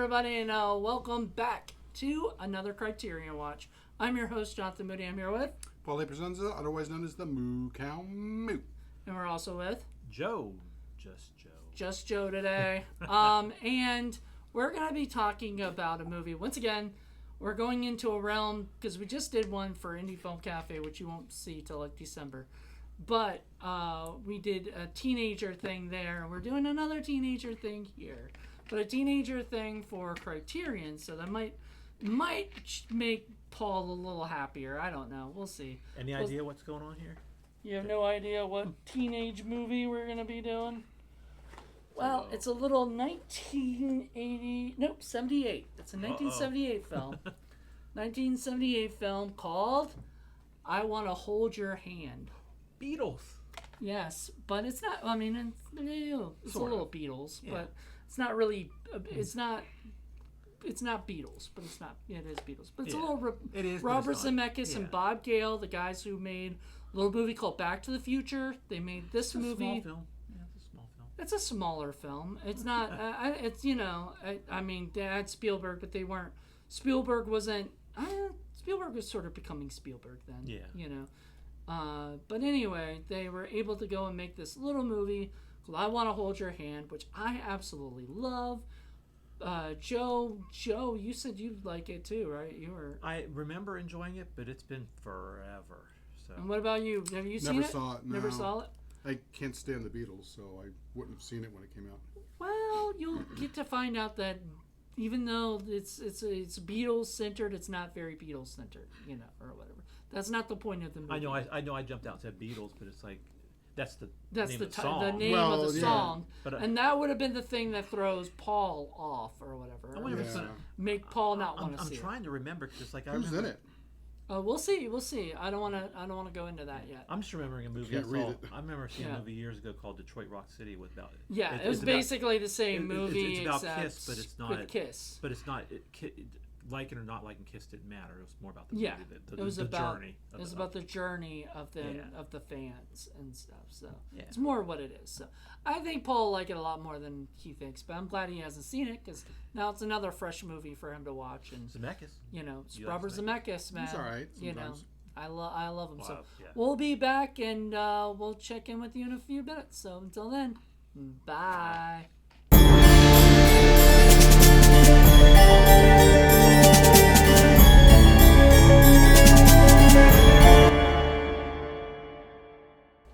everybody, and welcome back to another Criterion Watch. I'm your host, Jonathan Moody. I'm here with Presenza, otherwise known as the Moo Cow Moo. And we're also with Joe. Just Joe today. And we're going to be talking about a movie. Once again, we're going into a realm, because we just did one for Indie Film Cafe, which you won't see till like December. But we did a teenager thing there. We're doing another teenager thing here. But a teenager thing for Criterion, so that might make Paul a little happier. I don't know. We'll see. Any idea what's going on here? You have no idea what teenage movie we're going to be doing? Well, it's a little 78. It's a 1978 film. 1978 film called I Want to Hold Your Hand. Beatles. Yes, but it's not. I mean, it's a little Beatles, yeah. But it's not really. It's not Beatles, but it's not. Yeah, it is Beatles, but it's a little. It is Robert Zemekis and Bob Gale, the guys who made a little movie called Back to the Future. They made this movie. Small film. Yeah, it's a small film. It's a smaller film. It's not. It's I mean, they had Spielberg, but they weren't. Spielberg wasn't. Spielberg was sort of becoming Spielberg then. Yeah. But anyway, they were able to go and make this little movie called I Want to Hold Your Hand, which I absolutely love. Joe, you said you like it too, right? I remember enjoying it, but it's been forever. So. And what about you? Have you seen it? Never saw it. No. Never saw it? I can't stand the Beatles, so I wouldn't have seen it when it came out. Well, you'll get to find out that even though it's Beatles centered, it's not very Beatles centered, or whatever. That's not the point of the movie. I know. I jumped out and said Beatles, but it's like that's the name of the song. song. The name of the song, but, and that would have been the thing that throws Paul off or whatever. Make Paul not want to see it. I'm trying to remember because Who's in it? We'll see. I don't want to go into that yet. I'm just remembering a movie I saw. I remember seeing a movie years ago called Detroit Rock City with about. Yeah, it was basically the same movie. It's about Kiss, but it's not. With Kiss. But it's not. Liking or not liking Kiss didn't matter. It was more about the movie, it was about journey. It was about the journey of the fans and stuff. So yeah. It's more what it is. So I think Paul will like it a lot more than he thinks. But I'm glad he hasn't seen it because now it's another fresh movie for him to watch. And Zemeckis, it's Robert Zemeckis, man. He's all right. Sometimes. I love him. So we'll be back and we'll check in with you in a few minutes. So until then, bye.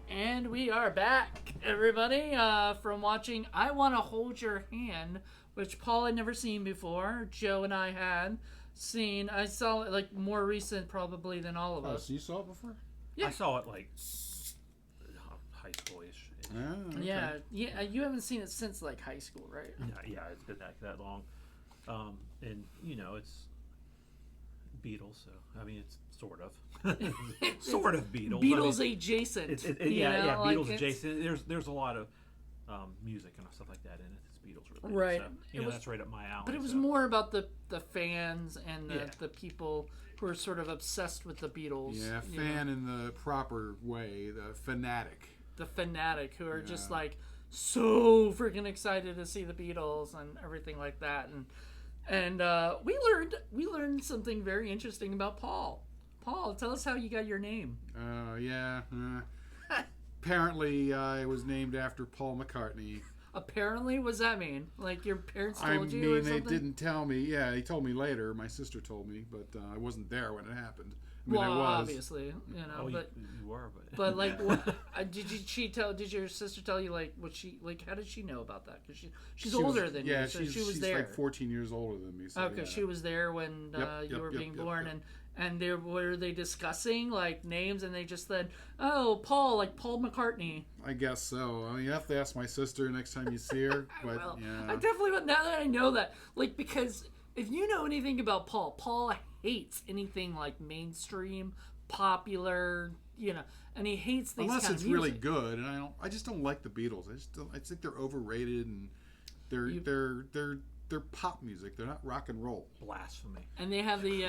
And we are back, everybody, from watching I Want to Hold Your Hand, which Paul had never seen before. Joe and I had seen. I saw it like more recent probably than all of us. So you saw it before? Yeah. I saw it like high school-ish. Okay. Yeah. You haven't seen it since like high school, right? Yeah, it's been that long. And it's Beatles, so I mean it's sort of Beatles. Beatles adjacent. Beatles adjacent. There's a lot of music and stuff like that in it. It's Beatles related, right? So, that's right up my alley. But it was more about the fans and the people who are sort of obsessed with the Beatles. Yeah, fan in the proper way, the fanatic. The fanatic who are just like so freaking excited to see the Beatles and everything like that, and we learned something very interesting about Paul. Paul, tell us how you got your name. Apparently, I was named after Paul McCartney. Apparently, what does that mean? Like your parents told you or something? They didn't tell me. Yeah, he told me later. My sister told me, but I wasn't there when it happened. I mean, I was. Obviously, but you were, but like, what, did your sister tell you like what she like? How did she know about that? Because she's older than you, so she was there. She's like 14 years older than me. So, she was there when you were being born, and were they discussing like names, and they just said, "Oh, Paul, like Paul McCartney." I guess so. I mean, you have to ask my sister next time you see her. But I definitely will. Now that I know that, like, because if you know anything about Paul hates anything like mainstream, popular, and he hates these unless kind it's of music. really good. And I just don't like the Beatles. I think they're overrated and they're pop music. They're not rock and roll. Blasphemy. And they have the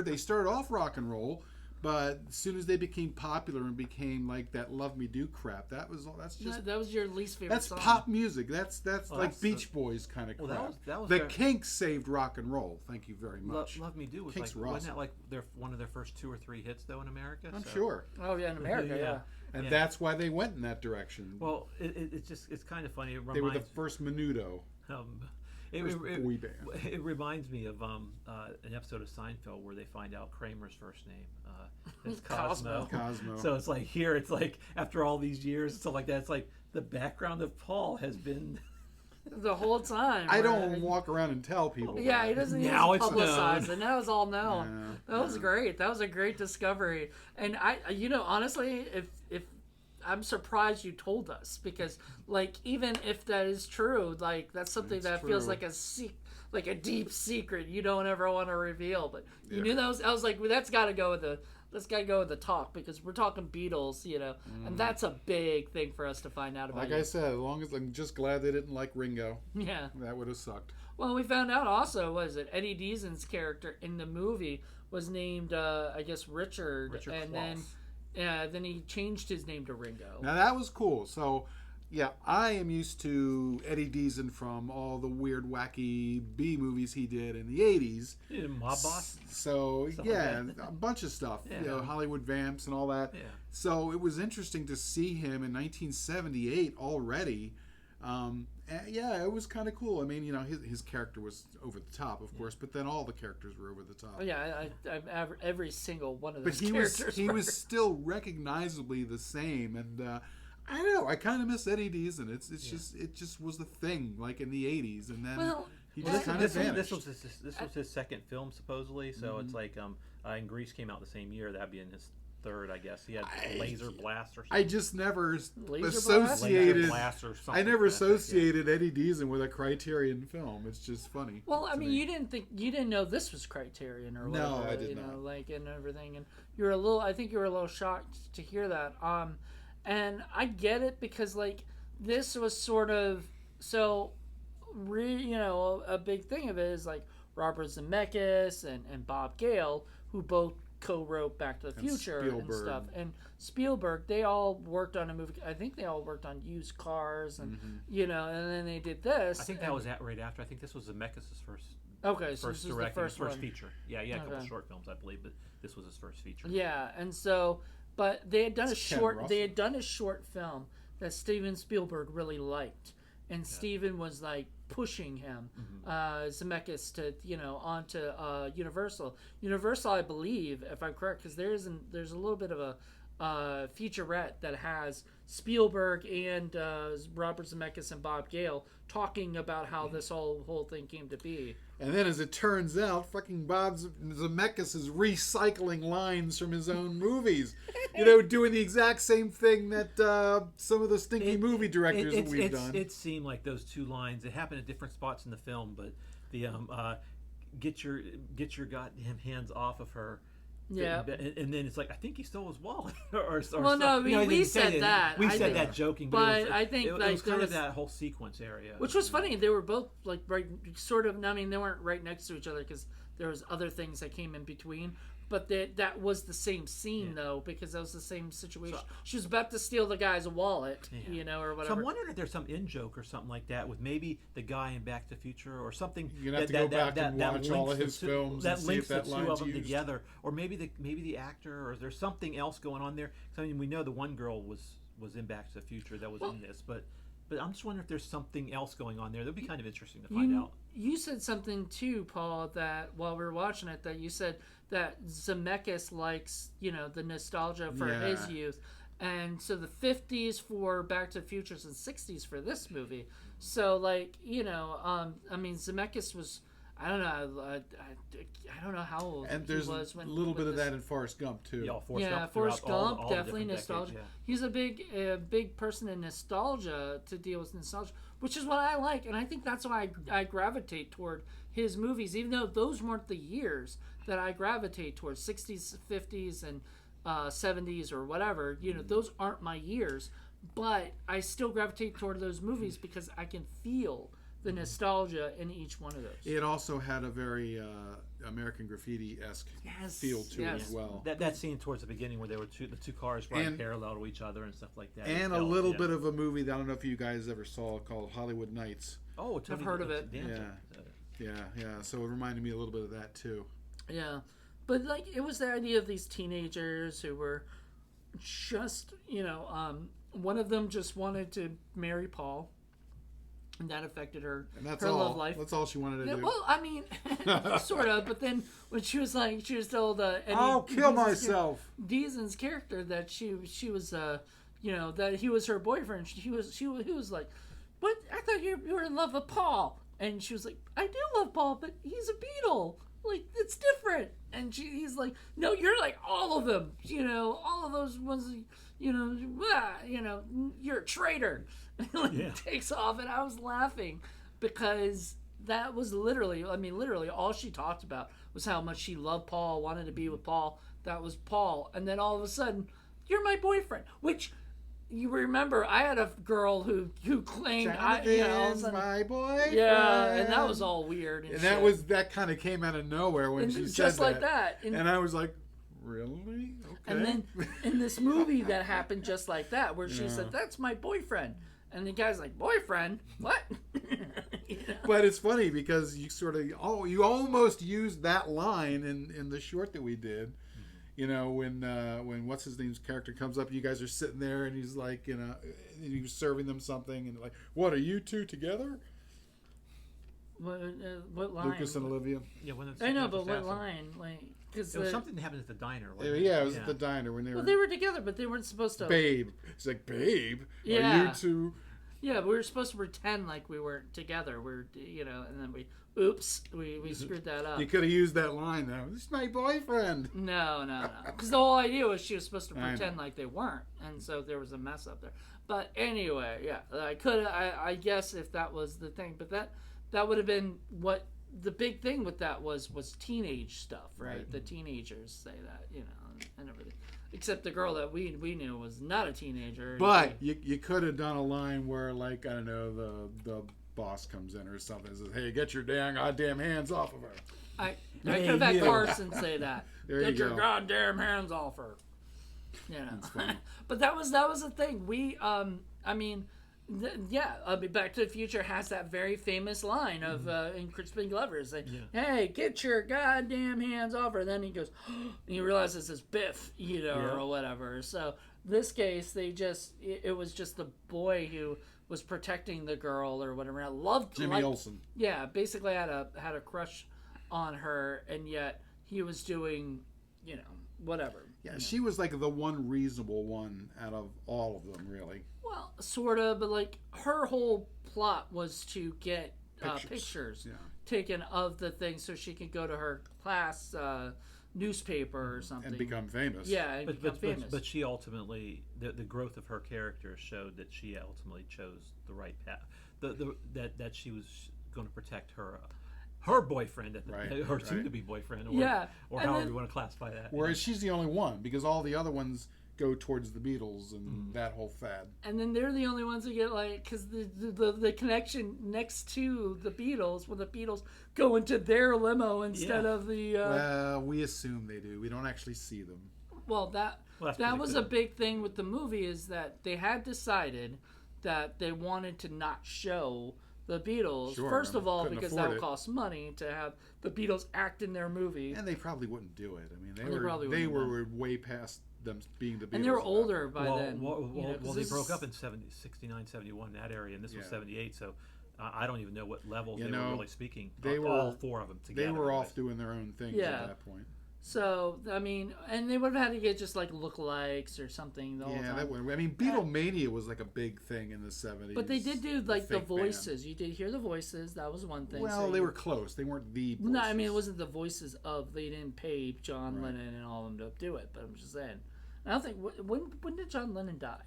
they started off rock and roll, But as soon as they became popular and became like that "Love Me Do" crap, that's just that was your least favorite that's song. pop music. That's Well, like that's Beach Boys kind of well, crap. that was the their- Kinks saved rock and roll. Thank you very much. Love Me Do was Kinks like, were wasn't awesome. that like one of their first 2 or 3 hits though in America? I'm So- sure, Oh yeah, in America, yeah. and Yeah. that's why they went in that direction. Well, it's kind of funny. It They were the reminds first Menudo. First boy band. It reminds me of an episode of Seinfeld where they find out Kramer's first name is Cosmo. Cosmo. So it's like here, it's like after all these years and stuff like that, it's like the background of Paul has been. The whole time. I right? don't walk around and tell people. Yeah, that. he doesn't Now even it's publicize known. it. Now it's all known. Yeah, That was great. That was a great discovery. And honestly, if I'm surprised you told us, because like even if that is true, like that's something It's that feels true. like a deep secret you don't ever want to reveal. But you Yeah. knew that was. I was like, well, that's got to go with the talk, because we're talking Beatles, and that's a big thing for us to find out about. Like you. I said, as long as I'm just glad they didn't like Ringo. Yeah. That would have sucked. Well, we found out also, was it Eddie Deazen's character in the movie was named, I guess, Richard and then he changed his name to Ringo. Now that was cool. So, yeah, I am used to Eddie Deazen from all the weird, wacky B movies he did in the '80s. Mob Boss. So Stuff yeah, like that. a bunch of stuff. Yeah. Hollywood Vamps and all that. Yeah. So it was interesting to see him in 1978 already. And yeah, it was kind of cool. I mean, his character was over the top, of course, but then all the characters were over the top. Oh, yeah, every single one of But those he characters. was still recognizably the same, and I don't know. I kind of miss Eddie Deazen. It just was the thing, like in the '80s, and then Well, he well, just kind of vanished. This was his second film supposedly. So it's like and Grease came out the same year. That'd be in his third, I guess. He had Laser Blast or something. I just never Laser associated. Laser Blast or something. I never like that, yeah. associated Eddie Deazen with a Criterion film. It's just funny. Well, I to mean, me. you didn't know this was Criterion or whatever. No, I did not. Like and everything, and I think you were a little shocked to hear that. And I get it, because like this was sort of a big thing of it is like Robert Zemeckis and Bob Gale, who both co-wrote Back to the Future and Spielberg. stuff, and Spielberg, they all worked on a movie. I think they all worked on Used Cars, and and then they did this. I think that was right after. I think this was Zemeckis' first. Okay, so First this was directing, the first one. feature. Yeah, he had a couple Okay. short films, I believe, but this was his first feature. Yeah, and so, but they had done It's Ken Russell. They had done a short film that Steven Spielberg really liked, and Steven was like pushing him, Zemeckis, to onto Universal. Universal, I believe, if I'm correct, because there's a little bit of a featurette that has Spielberg and Robert Zemeckis and Bob Gale talking about how this whole thing came to be. And then, as it turns out, fucking Bob Zemeckis is recycling lines from his own movies. Doing the exact same thing that some of the stinky movie directors that we've done. It seemed like those two lines. It happened at different spots in the film, but the get your goddamn hands off of her. Yeah. And then it's like, I think he stole his wallet. or Well, no, I mean, he we didn't say said that. We I said think- that joking, but it was, I think, it like, was there kind was- of that whole sequence area. Which was funny. They were both like right, sort of. I mean, they weren't right next to each other because there was other things that came in between. But that was the same scene though, because that was the same situation. She was about to steal the guy's wallet, or whatever. So I'm wondering if there's some in joke or something like that with maybe the guy in Back to the Future or something. You're gonna have to go back and watch all of his films that and see links if that the two line's of them used. together, or maybe the actor, or is there something else going on there? 'Cause, I mean, we know the one girl was in Back to the Future that was in this, but I'm just wondering if there's something else going on there. That'd be kind of interesting to find out. You said something too, Paul, that while we were watching it, that you said that Zemeckis likes, the nostalgia for his youth. And so the 50s for Back to the Futures and 60s for this movie. So, like, I mean, Zemeckis was, I don't know, I don't know how old And he there's was a when little bit of this- that in Forrest Gump too. Yeah, Forrest Gump, Forrest throughout all Gump, the definitely different nostalgia. decades, He's a big person in nostalgia, to deal with nostalgia, which is what I like, and I think that's why I gravitate toward his movies, even though those weren't the years that I gravitate towards, 60s, 50s, and 70s or whatever. Those aren't my years, but I still gravitate toward those movies because I can feel the nostalgia in each one of those. It also had a very American Graffiti-esque feel to it as well. That scene towards the beginning where there were the two cars riding parallel to each other and stuff like that. And a little bit of a movie that I don't know if you guys ever saw called Hollywood Nights. Oh, I've heard of it. Yeah. So it reminded me a little bit of that too. Yeah, but like it was the idea of these teenagers who were just, one of them just wanted to marry Paul. And that affected her love life. That's all she wanted to do. Well, I mean, sort of. But then when she was told, I'll kill myself. Deazen's character that she was, that he was her boyfriend. He was like, "What? I thought you were in love with Paul." And she was like, "I do love Paul, but he's a Beatle. Like it's different." And he's like, "No, you're like all of them. All of those ones. You're a traitor." Takes off, and I was laughing because that was literally all she talked about was how much she loved Paul, wanted to be with Paul. That was Paul, and then all of a sudden, you're my boyfriend. Which you remember, I had a girl who claimed Jonathan's my boyfriend. Yeah, and that was all weird. And that kind of came out of nowhere when she said just like that. And I was like, really? Okay. And then in this movie that happened just like that, where she said, "That's my boyfriend." And the guy's like, "Boyfriend? What?" But it's funny because you almost used that line in the short that we did. When what's his name's character comes up, you guys are sitting there and he's like, he was serving them something and like, "What, are you two together?" What line? Lucas and Olivia. Yeah, I know, but what line? Like, because it was something that happened at the diner. Yeah, it was at the diner when they were. Well, they were together, but they weren't supposed to. Babe, it's like, "Babe, yeah. Are you two?" Yeah, we were supposed to pretend like we weren't together. We're, and then we screwed that up. You could have used that line though. "This is my boyfriend." No. Because the whole idea was she was supposed to pretend like they weren't, and so there was a mess up there. But anyway, yeah, I guess if that was the thing, but that would have been what the big thing with that was teenage stuff, right? The teenagers say that, and everything. Except the girl that we knew was not a teenager. But you could have done a line where, like, I don't know, the boss comes in or something and says, "Hey, get your goddamn hands off of her." I could have had Carson say that. Get your go. goddamn hands off her. That's funny. But that was the thing. We Back to the Future has that very famous line of in Crispin Glover saying, "Hey, get your goddamn hands off her." And then he goes, and he realizes it's Biff, or whatever. So this case, it was just the boy who was protecting the girl or whatever. I loved Jimmy Olsen. Yeah, basically had a crush on her, and yet he was doing, whatever. Yeah, she was like the one reasonable one out of all of them, really. Well, sort of, but like her whole plot was to get pictures taken of the thing so she could go to her class newspaper or something and become famous. Yeah, and become famous. But she ultimately, the growth of her character showed that she ultimately chose the right path. That she was going to protect her boyfriend, her soon-to-be boyfriend, or however you want to classify that. Whereas she's the only one, because all the other ones go towards the Beatles and that whole fad. And then they're the only ones who get because the connection next to the Beatles, when the Beatles go into their limo instead of the. Well, we assume they do. We don't actually see them. Well, that was a big thing with the movie, is that they had decided that they wanted to not show the Beatles. Sure, first of all, because that would it. cost money to have the Beatles act in their movie. And they probably wouldn't do it. I mean, they were way past them being the Beatles. And they were older by then. Well, they broke up in 69, 71, that area, and this was 78, so I don't even know what level they were really speaking. All four of them together. They were off doing their own things at that point. So, I mean, and they would have had to get just like lookalikes or something the whole time. That would. I mean, Beatlemania was like a big thing in the 70s. But they did do like the voices. Band. You did hear the voices. That was one thing. Well, they were close. They weren't the voices. No, I mean, it wasn't the voices of. They didn't pay John Lennon and all of them to do it. But I'm just saying. I don't think. When did John Lennon die?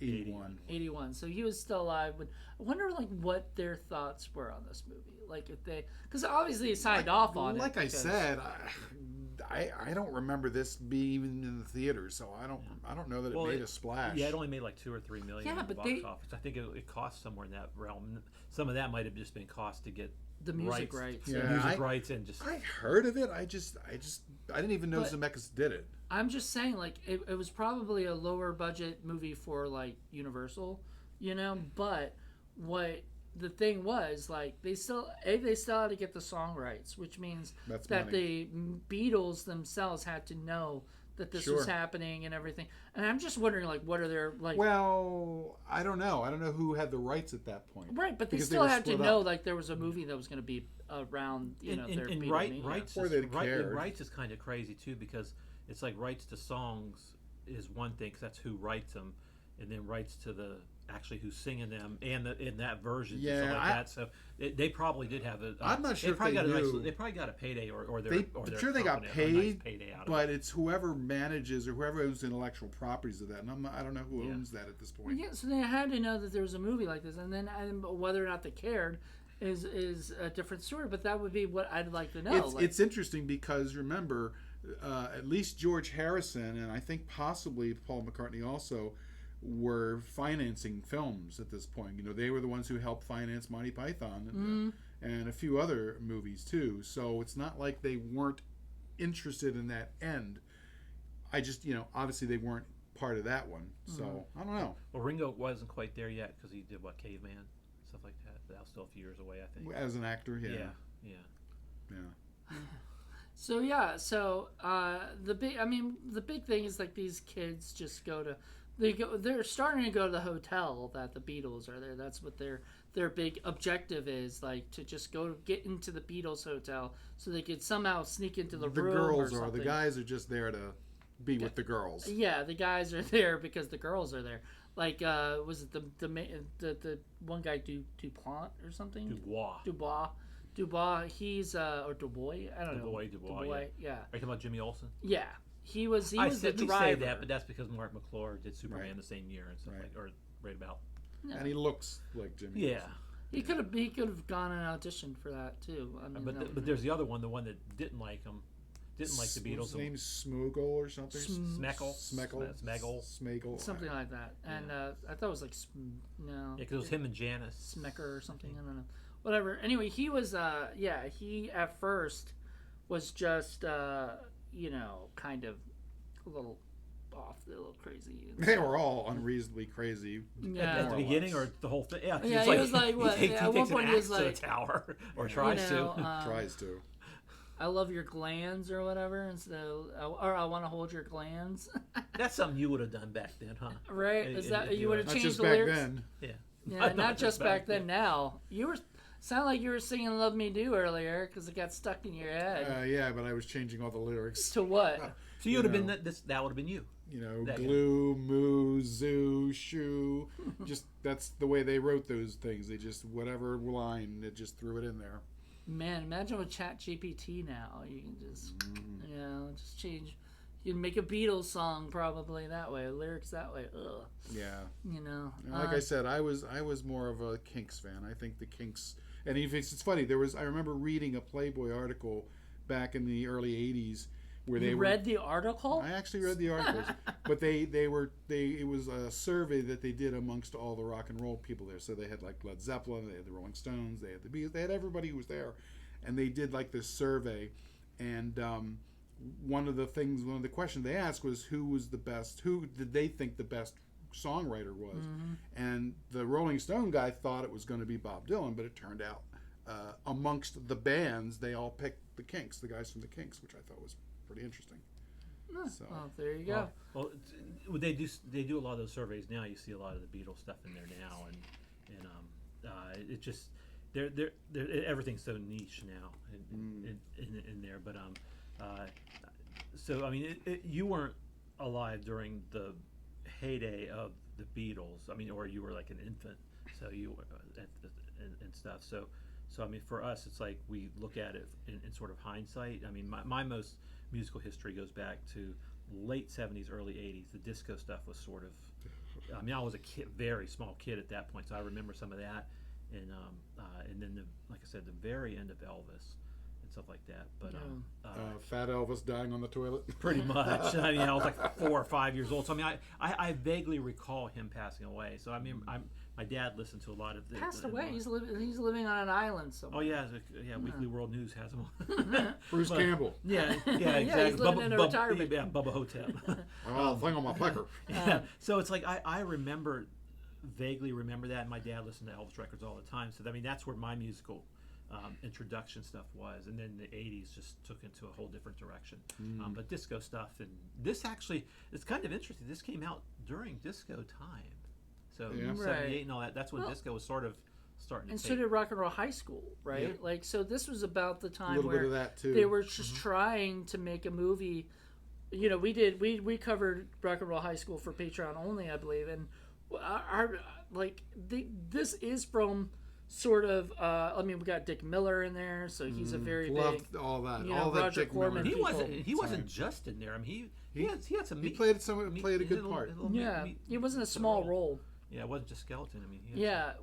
81. So he was still alive. I wonder like what their thoughts were on this movie. Like if they, because obviously he signed off on it. Like I said, I don't remember this being even in the theater, so I don't know that it made a splash. Yeah, it only made like 2 or 3 million in the box office. I think it cost somewhere in that realm. Some of that might have just been cost to get the music rights. Yeah, music rights, and just I heard of it. I didn't even know Zemeckis did it. I'm just saying, like, it was probably a lower budget movie for like Universal, but what the thing was, like, they still had to get the song rights, which means that the Beatles themselves had to know that this was happening and everything. And I'm just wondering, like, what are their, like... Well, I don't know. I don't know who had the rights at that point. Right, but they still had to know, like, there was a movie that was going to be around, their rights is kind of crazy, too, because it's like rights to songs is one thing, because that's who writes them, and then rights to the... actually who's singing them and in that version and stuff like that. So they probably did have a... I'm not sure they probably got a payday or their... I'm sure they got paid, but it's whoever manages or whoever owns intellectual properties of that. And I don't know who owns that at this point. Yeah, so they had to know that there was a movie like this. And then whether or not they cared is a different story. But that would be what I'd like to know. It's interesting because, remember, at least George Harrison, and I think possibly Paul McCartney also, were financing films at this point. They were the ones who helped finance Monty Python and a few other movies too. So it's not like they weren't interested in that end. I just, obviously they weren't part of that one. So I don't know. Well, Ringo wasn't quite there yet because he did Caveman, stuff like that. That was still a few years away, I think. As an actor, yeah. So the big thing is, like, these kids just they're starting to go to the hotel that the Beatles are there. That's what their big objective is, like, to just get into the Beatles hotel so they could somehow sneak into the room. The girls or something. The guys are just there to be with the girls. Yeah, the guys are there because the girls are there. Like, was it the one guy Dupont or something? Dubois. He's or Dubois. I don't know. Dubois. Yeah. Are you talking about Jimmy Olsen? Yeah. He was the driver. Say that, but that's because Mark McClure did Superman the same year and stuff or right about. Yeah. And he looks like Jimmy. Yeah. Olsen. He could have gone and auditioned for that too. I mean, but there's the other one, the one that didn't like him, didn't like the Beatles. His name's Smuggle or something. Smegel. Something like that. And I thought it was like no. Yeah, because it was him and Janice Smecker or something. I don't know. Whatever. Anyway, he was he at first was just kind of a little off, a little crazy. They were all unreasonably crazy. Yeah. At the beginning or the whole thing? Yeah, he was like, what? At one point he was like, to the tower, or tries to. Tries to. I love your glands or whatever, instead of, or I want to hold your glands. That's something you would have done back then, huh? Right? Is that you would have changed the lyrics? Not just back then. Yeah, not just back then. Now you sound like you were singing "Love Me Do" earlier because it got stuck in your head. Yeah, but I was changing all the lyrics. To what? So you would have been that would have been you. Glue, moo, zoo, shoe. Just that's the way they wrote those things. They just whatever line, they just threw it in there. Man, imagine with ChatGPT now. You can just just change. You can make a Beatles song probably that way, lyrics that way. Ugh. Yeah. Like I said, I was more of a Kinks fan. I think the Kinks, and it's funny. I remember reading a Playboy article back in the early '80s where they read the article. I actually read the articles, but it was a survey that they did amongst all the rock and roll people there. So they had like Led Zeppelin, they had the Rolling Stones, they had the Beatles, they had everybody who was there, and they did like this survey, and one of the questions they asked was who did they think the best songwriter was, and the Rolling Stone guy thought it was going to be Bob Dylan, but it turned out amongst the bands they all picked the Kinks, the guys from the Kinks, which I thought was pretty interesting. So, well, there you go. Well, they do a lot of those surveys now. You see a lot of the Beatles stuff in there now, and it just everything's so niche now in there. But so I mean, you weren't alive during the heyday of the Beatles. I mean, or you were like an infant, so you were and stuff. So I mean, for us, it's like we look at it in sort of hindsight. I mean, my most musical history goes back to late 70s, early 80s. The disco stuff was sort of, I mean, I was a very small kid at that point, so I remember some of that. And then, like I said, the very end of Elvis, stuff like that. But Fat Elvis dying on the toilet. pretty much. I mean, I was like 4 or 5 years old. So I mean, I vaguely recall him passing away. So I mean, my dad listened to a lot of the Passed away. He's living on an island somewhere. Oh yeah, Weekly World News has him on. Bruce Campbell. Yeah, exactly. He's living in a retirement. Yeah, Bubba Hotep. Thing on my pecker. Yeah. So it's like I vaguely remember that, and my dad listened to Elvis records all the time. So I mean, that's where my musical introduction stuff was, and then the 80s just took into a whole different direction. But disco stuff, and this actually, it's kind of interesting. This came out during disco time. So 78 and all that, that's when disco was sort of starting to and so did Rock and Roll High School, right? Yeah. Like, so this was about the time A little where bit of that too. they were just trying to make a movie. You know, we covered Rock and Roll High School for Patreon only, I believe, and this is from sort of I mean, we got Dick Miller in there, so he's a very Loved big, all that. you know, All that Roger Dick Corman. Miller. He wasn't just in there. I mean, he had some. He played a good part. He wasn't a small role. Yeah, it wasn't just skeleton. I mean,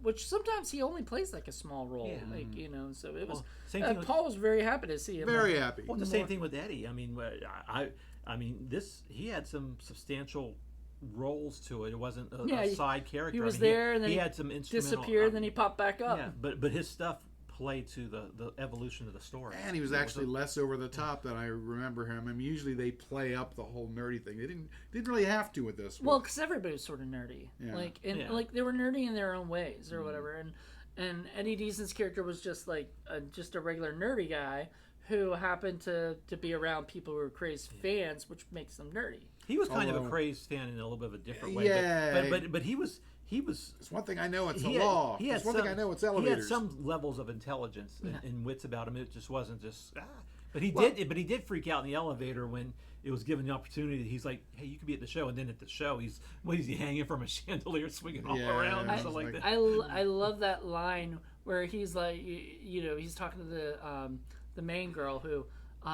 Which sometimes he only plays like a small role, like, you know. So it was. Same thing with, Paul was very happy to see him. Very happy. Well, the same thing with Eddie. I mean, I mean, he had some substantial roles to it. It wasn't a side character. He was there, and then he had some instrumental. Disappeared, and then he popped back up. Yeah, but his stuff played to the evolution of the story. And he was actually less over the top than I remember him. I mean, usually they play up the whole nerdy thing. They didn't really have to with this one. Well, because everybody was sort of nerdy, like they were nerdy in their own ways or whatever. And Eddie Deason's character was just like just a regular nerdy guy who happened to be around people who were crazed fans, which makes them nerdy. He was kind of a crazed fan in a little bit of a different way. Yeah. But he was. It's one thing I know, it's the law. It's one thing I know, it's elevators. He had some levels of intelligence and wits about him. It just wasn't just. But he did freak out in the elevator when it was given the opportunity. He's like, "Hey, you could be at the show," and then at the show, he's hanging from a chandelier, swinging all around and stuff like that. I love that line where he's like, you know, he's talking to the main girl who.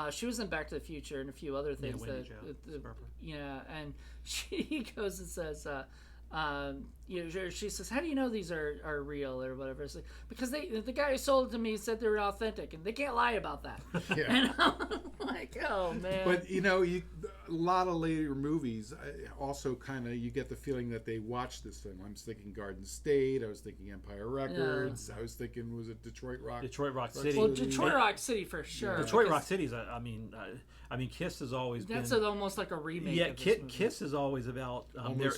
She was in Back to the Future and a few other things. And she goes and says, you know, she says, "How do you know these are real or whatever?" It's like, because the guy who sold it to me said they were authentic, and they can't lie about that. And I'm like, oh man. But you know, a lot of later movies also kind of you get the feeling that they watched this film. I was thinking Garden State. I was thinking Empire Records. I was thinking, was it Detroit Rock? Detroit Rock City. Well, Detroit Rock City for sure. Detroit Rock City is. I mean, Kiss has always been. That's almost like a remake. Yeah, of this movie. Kiss is always about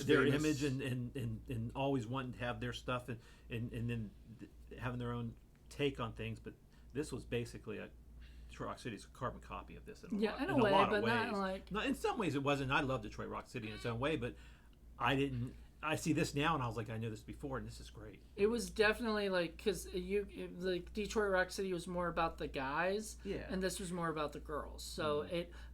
their image and always wanting to have their stuff and then having their own take on things. But this was basically Detroit Rock City is a carbon copy of this. In a lot of ways. Not like. No, in some ways it wasn't. I love Detroit Rock City in its own way, but I didn't. I see this now and I was like, I knew this before, and this is great. It was definitely like because Detroit Rock City was more about the guys, and this was more about the girls. So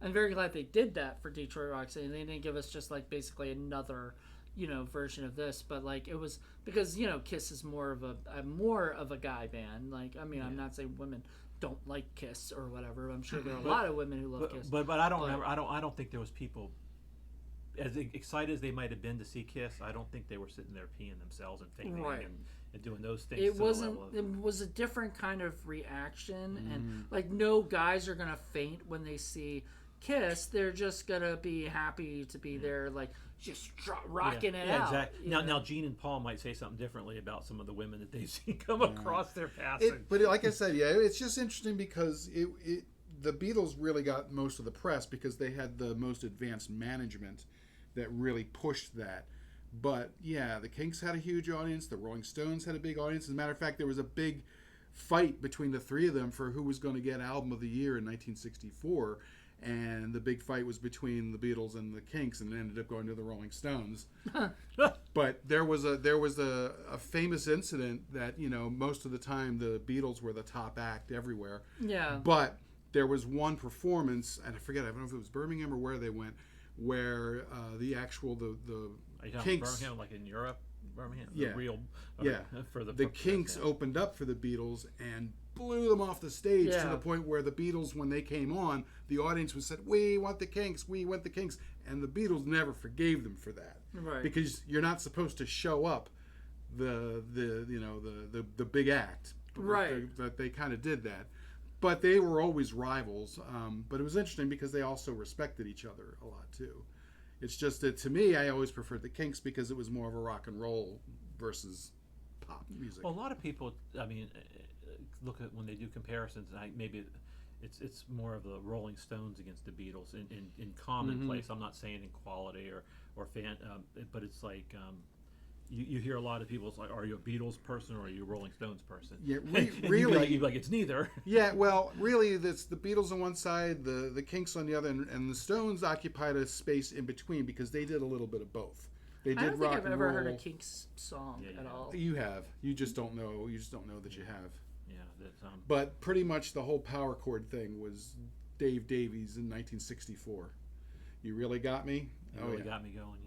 I'm very glad they did that for Detroit Rock City. They didn't give us just like basically another, you know, version of this, but like it was because, you know, Kiss is more of a guy band. Like, I mean, I'm not saying women don't like Kiss or whatever. I'm sure there are a lot of women who love Kiss. But I don't remember. I don't think there was people as excited as they might have been to see Kiss. I don't think they were sitting there peeing themselves and fainting and doing those things. It was a different kind of reaction, and like no guys are gonna faint when they see Kiss. They're just gonna be happy to be there, like just rocking it out. Exactly. Now Gene and Paul might say something differently about some of the women that they've seen come across their passing. But like I said, it's just interesting because the Beatles really got most of the press because they had the most advanced management that really pushed that. But the Kinks had a huge audience. The Rolling Stones had a big audience. As a matter of fact, there was a big fight between the three of them for who was going to get Album of the Year in 1964. And the big fight was between the Beatles and the Kinks, and it ended up going to the Rolling Stones. But there was a famous incident that, you know, most of the time the Beatles were the top act everywhere. Yeah. But there was one performance, and I don't know if it was Birmingham or where they went, where the Kinks, Birmingham, like in Europe, Birmingham, for the Kinks opened up for the Beatles and blew them off the stage to the point where the Beatles, when they came on, the audience was said, "We want the Kinks, we want the Kinks," and the Beatles never forgave them for that, because you're not supposed to show up the big act, right? But they kind of did that. But they were always rivals. But it was interesting because they also respected each other a lot too. It's just that to me, I always preferred the Kinks because it was more of a rock and roll versus pop music. Well, a lot of people, I mean, look at when they do comparisons, and maybe it's more of the Rolling Stones against the Beatles in commonplace. I'm not saying in quality or fan, but it's like you hear a lot of people. It's like, are you a Beatles person or are you a Rolling Stones person? Yeah, And really. you'd be like, it's neither. Yeah, well, really, it's the Beatles on one side, the Kinks on the other, and the Stones occupied a space in between because they did a little bit of both. They did I don't rock think I've and ever roll. heard a Kinks song Yeah, at yeah. all. You have. You just don't know. You just don't know that you have. Yeah, that's But pretty much the whole power chord thing was Dave Davies in 1964. You really got me. it really got me going.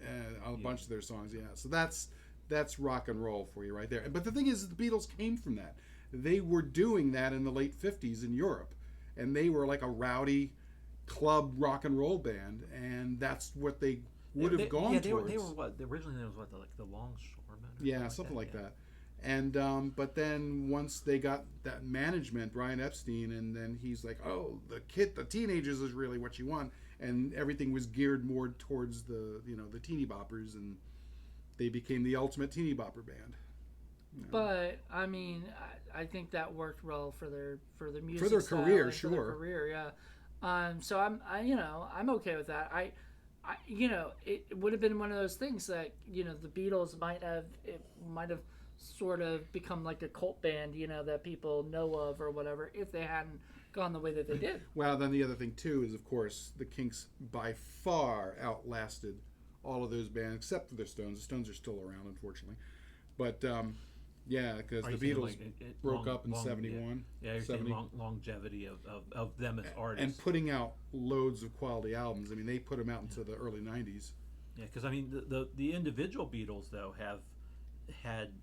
Yeah. A bunch of their songs, yeah. So that's rock and roll for you right there. But the thing is, the Beatles came from that. They were doing that in the late 50s in Europe, and they were like a rowdy club rock and roll band, and that's what they would have gone yeah, towards. they were what originally there was what the Longshoremen. Yeah, something like that. And but then once they got that management, Brian Epstein, and then he's like, oh, the teenagers is really what you want, and everything was geared more towards the the teeny boppers, and they became the ultimate teeny bopper band. But I mean, I think that worked well for their music, For their style career, and for their sure. career, yeah. So I'm okay with that. I it would have been one of those things that the Beatles might have sort of become like a cult band, that people know of or whatever, if they hadn't gone the way that they did. Well, then the other thing too is, of course, the Kinks by far outlasted all of those bands except for the Stones. The Stones are still around, unfortunately, but yeah, because the Beatles broke up in '71. Yeah, you're saying longevity of them as artists. And putting out loads of quality albums. I mean, they put them out into the early '90s. Yeah, because I mean, the individual Beatles though have had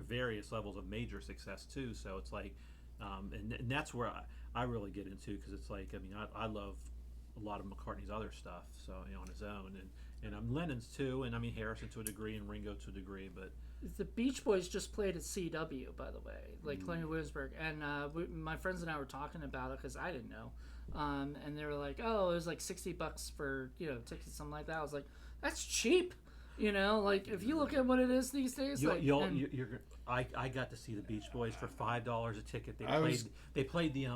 various levels of major success too. So it's like, and that's where I really get into, because it's like, I mean, I love a lot of McCartney's other stuff. So on his own, and Lennon's too, and I mean Harrison to a degree and Ringo to a degree, but. The Beach Boys just played at CW, by the way, like Clinton Williamsburg, and my friends and I were talking about it because I didn't know, and they were like, "Oh, it was like $60 for tickets, something like that." I was like, "That's cheap." Like if you look at what it is these days, I got to see the Beach Boys for $5 a ticket. They played the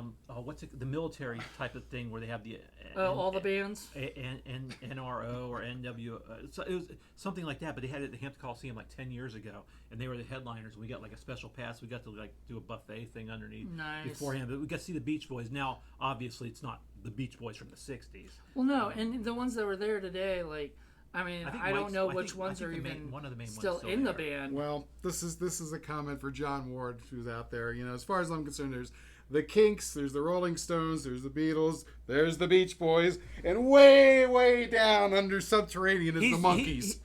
the military type of thing where they have the all the bands NRO or NW. So it was something like that, but they had it at the Hampton Coliseum like 10 years ago, and they were the headliners. And we got like a special pass. We got to like do a buffet thing underneath beforehand. But we got to see the Beach Boys. Now, obviously, it's not the Beach Boys from the '60s. Well, no, and the ones that were there today, like. I mean, I don't know which ones are even one of the main still ones in the band. Well, this is a comment for John Ward, who's out there. As far as I'm concerned, there's the Kinks, there's the Rolling Stones, there's the Beatles, there's the Beach Boys, and way, way down under subterranean is the Monkees.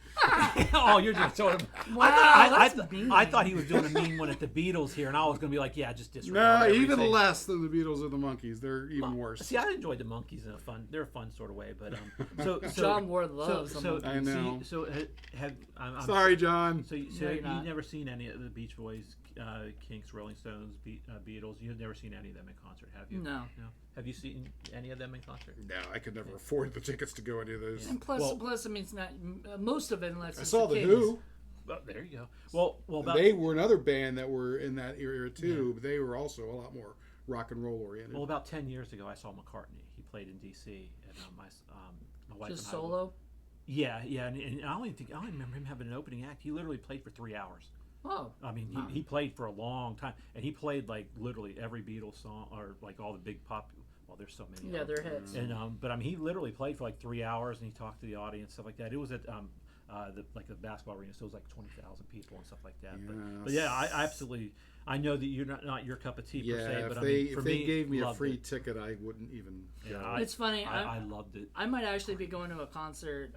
Oh, you're just sort of. Wow, I thought he was doing a mean one at the Beatles here, and I was going to be like, yeah, just No, disregard everything. even less than the Beatles or the Monkees. They're even worse. See, I enjoyed the Monkees in they're a fun sort of way, but so John Ward loves them. I know. I'm sorry, John. So you've never seen any of the Beach Boys, Kinks, Rolling Stones, Beatles. You've never seen any of them in concert, have you? No. Have you seen any of them in concert? No, I could never afford the tickets to go any of those. And plus, I mean, it's not most of it unless I it's saw the Kings. Who. Well, there you go. Well, they were another band that were in that era too. But they were also a lot more rock and roll oriented. Well, about 10 years ago, I saw McCartney. He played in D.C. and my wife Just and I solo. Yeah, and I only remember him having an opening act. He literally played for 3 hours. Oh. I mean, he played for a long time, and he played like literally every Beatles song, or like all the big pop. Well, there's so many. Yeah, they're hits. And but I mean, he literally played for like 3 hours, and he talked to the audience, stuff like that. It was at the basketball arena, so it was like 20,000 people and stuff like that. Yes. But yeah, I absolutely. I know that you're not your cup of tea per se, but if they gave me a free ticket, I wouldn't even. Yeah, it's funny. I loved it. I might actually be going to a concert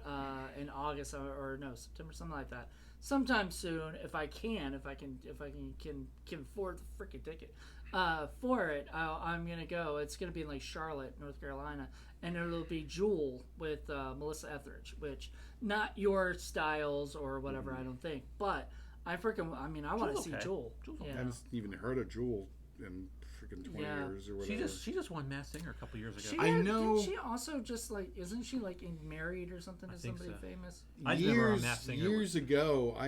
in August or no, September, something like that. Sometime soon, if I can afford the freaking ticket for it, I'm gonna go. It's gonna be in like Charlotte, North Carolina, and it'll be Jewel with Melissa Etheridge, which not your styles or whatever, I don't think, but I want to see Jewel. I haven't even heard of Jewel in in 20 Yeah. years or whatever. She just won Masked Singer a couple years ago. I know. Didn't she also just like? Isn't she like married or something to think somebody so. famous? I just remember on Masked Singer. Years ago, I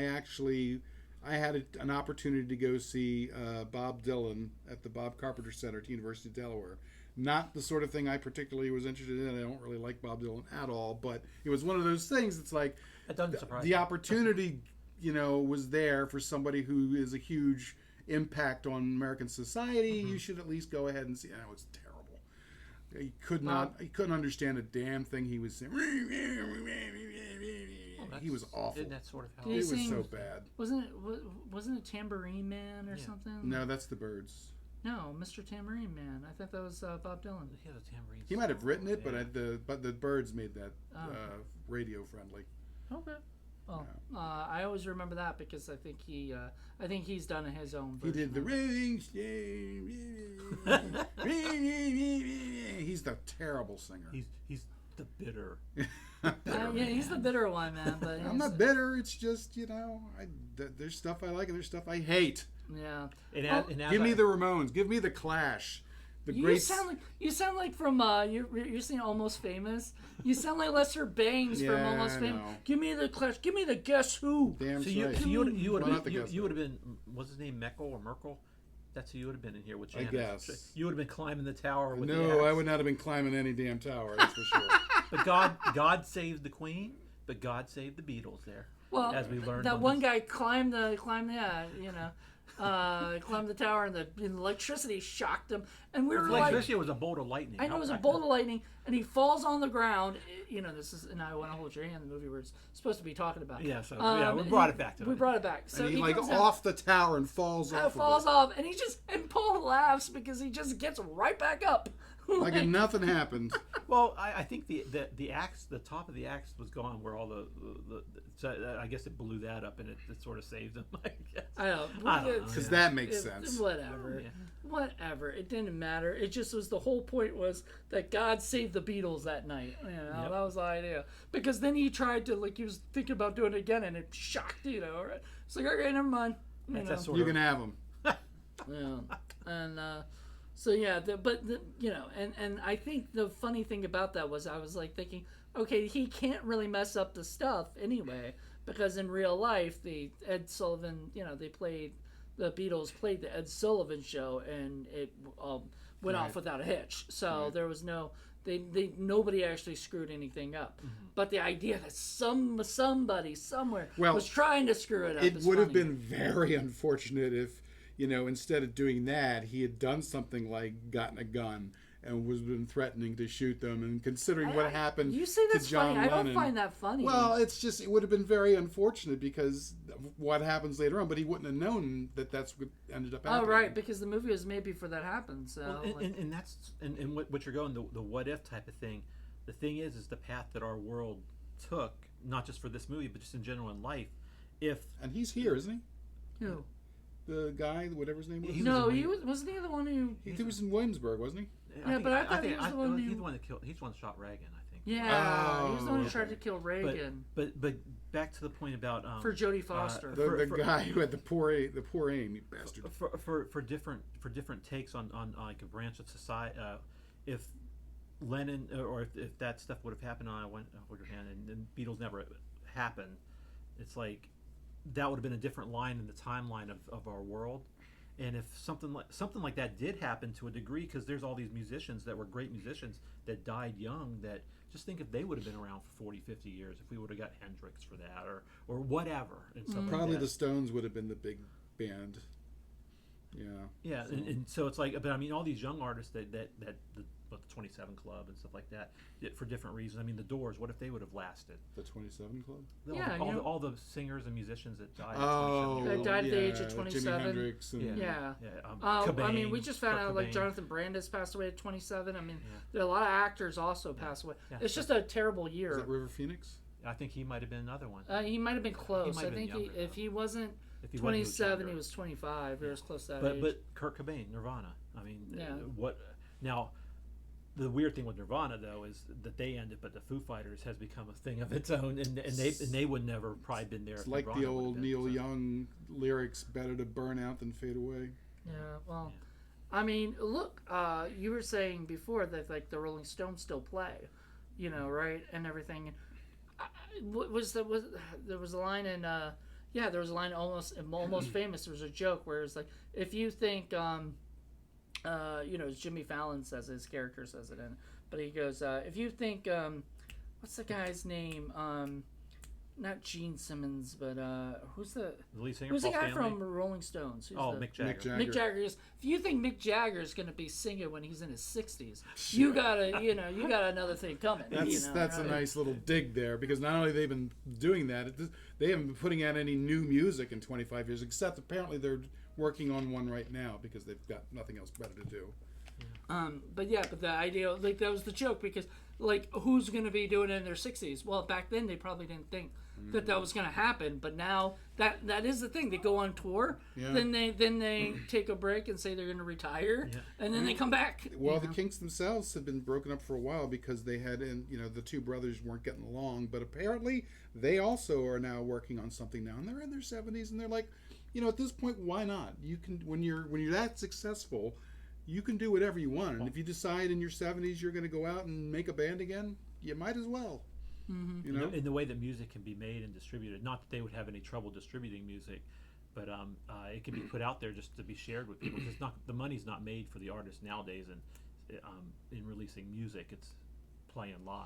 had an opportunity to go see Bob Dylan at the Bob Carpenter Center at the University of Delaware. Not the sort of thing I particularly was interested in. I don't really like Bob Dylan at all, but it was one of those things. It's like It doesn't surprise the me. opportunity, was there for somebody who is a huge impact on American society. You should at least go ahead and see. It was terrible. He couldn't understand a damn thing he was saying. He was awful. Isn't that sort of how Did he It was sing- so bad. Wasn't it Tambourine Man or something? No, that's the Byrds. No, Mr. Tambourine Man. I thought that was Bob Dylan. He has a tambourine. He might have written it, Yeah. but the Byrds made that Oh. radio friendly. Okay. Well, I always remember that because I think he's done his own He version. did the of it. ring. He's the terrible singer. He's the bitter. Yeah, he's the bitter one, man. But I'm not bitter. It's just there's stuff I like and there's stuff I hate. Yeah. And Oh, as Give me the Ramones. Give me the Clash. The great. You sound like from you're saying Almost Famous. You sound like Lester Bangs from Yeah, Almost I Famous. know. Give me the Clash. Give me the Guess Who. Damn So straight. you would Why not have the been Guess you Who? would have been, what's his name, Meckel or Merkel? That's who you would have been in here with I Janet. guess. You would have been climbing the tower with the No, I axe. would not have been climbing any damn tower. That's for sure. But God saved the Queen, but God saved the Beatles there. Well, as we learned that on one this- guy climbed the tower and the electricity shocked him, and we were like, Electricity was a bolt of lightning. I know it was a bolt of lightning, and he falls on the ground. This is, and I Want to Hold Your Hand, the movie we're supposed to be talking about. Yeah, so we brought it back to We it. brought it back. So And he like comes down, off the tower and falls off. falls of off, and and Paul laughs because he just gets right back up. it. Like nothing happened. Well, I think the axe, the top of the axe was gone where all the so I guess it blew that up and it sort of saved them. I guess. I don't know, Because yeah. that makes sense. Whatever. Yeah. Whatever. It didn't matter. It just was the whole point was that God saved the Beatles that night. Yep. That was the idea. Because then he tried to, he was thinking about doing it again and it shocked, It's like, okay, never mind. That's that sort You of. can have them. Yeah. And, and I think the funny thing about that was I was like thinking, okay, he can't really mess up the stuff anyway, because in real life, the Ed Sullivan, the Beatles played the Ed Sullivan show, and it went off without a hitch. So there was nobody actually screwed anything up. Mm-hmm. But the idea that somebody somewhere Well, was trying to screw it up. It is would have funny. been very unfortunate if, instead of doing that, he had done something like gotten a gun and was been threatening to shoot them. And considering what happened You say that's to John funny. Lennon, I don't find that funny. well, it would have been very unfortunate because of what happens later on. But he wouldn't have known that that's what ended up happening. Oh, right, because the movie was made before that happened. So, Well, and that's and what you're going, the what if type of thing. The thing is the path that our world took, not just for this movie, but just in general in life. And he's here, isn't he? who? The guy, whatever his name was. No, wasn't he the one who? He was in Williamsburg, wasn't he? Yeah, but I thought he was the one he's who- the one that killed. He's the one that shot Reagan, I think. Yeah, he was the one who Oh, tried okay. to kill Reagan But back to the point about for Jodie Foster. The guy who had the poor aim, you bastard. for different takes on like a branch of society. If Lennon or if that stuff would have happened on I Went Hold Your Hand and Beatles never happened, it's like that would have been a different line in the timeline of our world. And if something like that did happen to a degree, because there's all these musicians that were great musicians that died young, that just think if they would have been around for 40, 50 years, if we would have got Hendrix for that or whatever. And stuff like Probably that. the Stones would have been the big band. Yeah. Yeah, and so it's like, but I mean, all these young artists that the 27 Club and stuff like that, for different reasons. I mean, the Doors. What if they would have lasted? The 27 Club? Yeah, all the singers and musicians that died. Oh, That died at the age of yeah, 27. Jimi Hendrix and Yeah. Cobain, I mean, we just found Kurt out like Cobain. Jonathan Brandis passed away at 27. I mean, there are a lot of actors also passed away. Yeah. It's just a terrible Is year. that River Phoenix? I think he might have been another one. He might have been close. might I have been think younger, if he wasn't If he wasn't, he was 27, younger. he was 25. He was close to that age. But Kurt Cobain, Nirvana. I mean, Yeah. what now? The weird thing with Nirvana though is that they ended, but the Foo Fighters has become a thing of its own, and they would never probably been there. It's if like Nirvana the would have old been, Neil so. Young lyrics, better to burn out than fade away. Yeah, well, I mean, look, you were saying before that like the Rolling Stones still play, right, and everything. There was a line in there was a line almost famous. There was a joke where it's like if you think Jimmy Fallon says it, his character says it in, but he goes if you think what's the guy's name not Gene Simmons, but who's the lead singer? Who's the Paul guy Stanley? from Rolling Stones? Mick Jagger. Mick Jagger is. If you think Mick Jagger is going to be singing when he's in his 60s, you got another thing coming. That's a nice little dig there, because not only they've been doing that, they haven't been putting out any new music in 25 years, except apparently they're working on one right now because they've got nothing else better to do. But the idea, like, that was the joke, because like who's going to be doing it in their 60s? Well, back then they probably didn't think that was going to happen, but now that is the thing. They go on tour, then they take a break and say they're going to retire, and then they come back. Well, the Kinks themselves had been broken up for a while because they had, the two brothers weren't getting along, but apparently they also are now working on something now, and they're in their 70s, and they're like, at this point, why not? You can, when you're that successful, you can do whatever you want, and if you decide in your 70s you're going to go out and make a band again, you might as well. Mm-hmm. In the way that music can be made and distributed, not that they would have any trouble distributing music, but it can be put out there just to be shared with people. It's not, the money's not made for the artist nowadays, and in releasing music, it's playing live.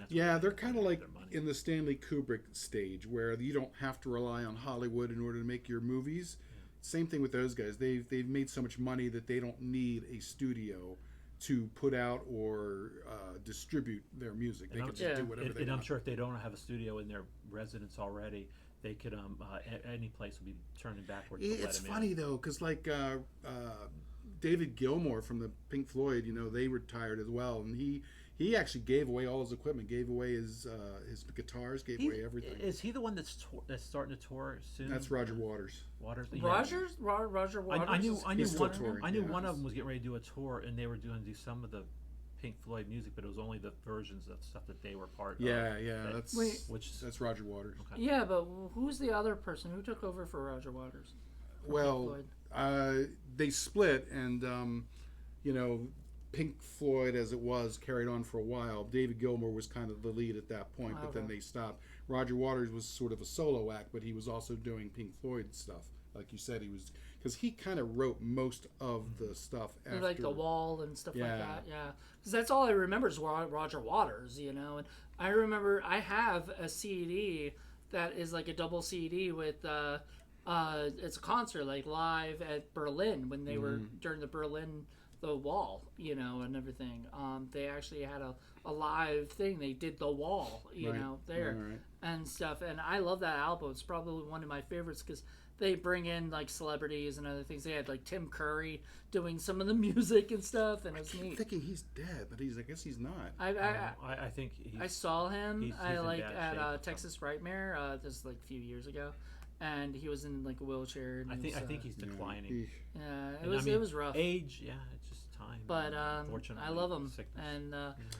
They're kind of like in the Stanley Kubrick stage, where you don't have to rely on Hollywood in order to make your movies. Same thing with those guys. They've made so much money that they don't need a studio to put out or distribute their music. They can just do whatever they want. And I'm sure if they don't have a studio in their residence already, they could any place would be turning backwards. It's funny though, because like David Gilmour from the Pink Floyd, they retired as well, and he actually gave away all his equipment, gave away his guitars, gave away everything. Is he the one that's starting to tour soon? That's Roger Waters. Roger Waters. I knew one of them was getting ready to do a tour, and they were doing some of the Pink Floyd music, but it was only the versions of stuff that they were part of. That's Roger Waters. Okay. Yeah, but who's the other person who took over for Roger Waters? Well, they split, and Pink Floyd, as it was, carried on for a while. David Gilmour was kind of the lead at that point, but then they stopped. Roger Waters was sort of a solo act, but he was also doing Pink Floyd stuff. Like you said, he was, because he kind of wrote most of the stuff after. Like The Wall and stuff like that, Because that's all I remember is Roger Waters, And I remember I have a CD that is like a double CD with, it's a concert, like live at Berlin, when they were during the Wall, and everything. They actually had a live thing. They did The Wall, there and stuff. And I love that album. It's probably one of my favorites because they bring in like celebrities and other things. They had like Tim Curry doing some of the music and stuff, and it was neat. I'm thinking he's dead, but I guess he's not. I think I saw him. He's at Texas Frightmare. This is like a few years ago. And he was in like a wheelchair. I think he's declining. It was rough. Age, it's just time. But I love him, sickness. And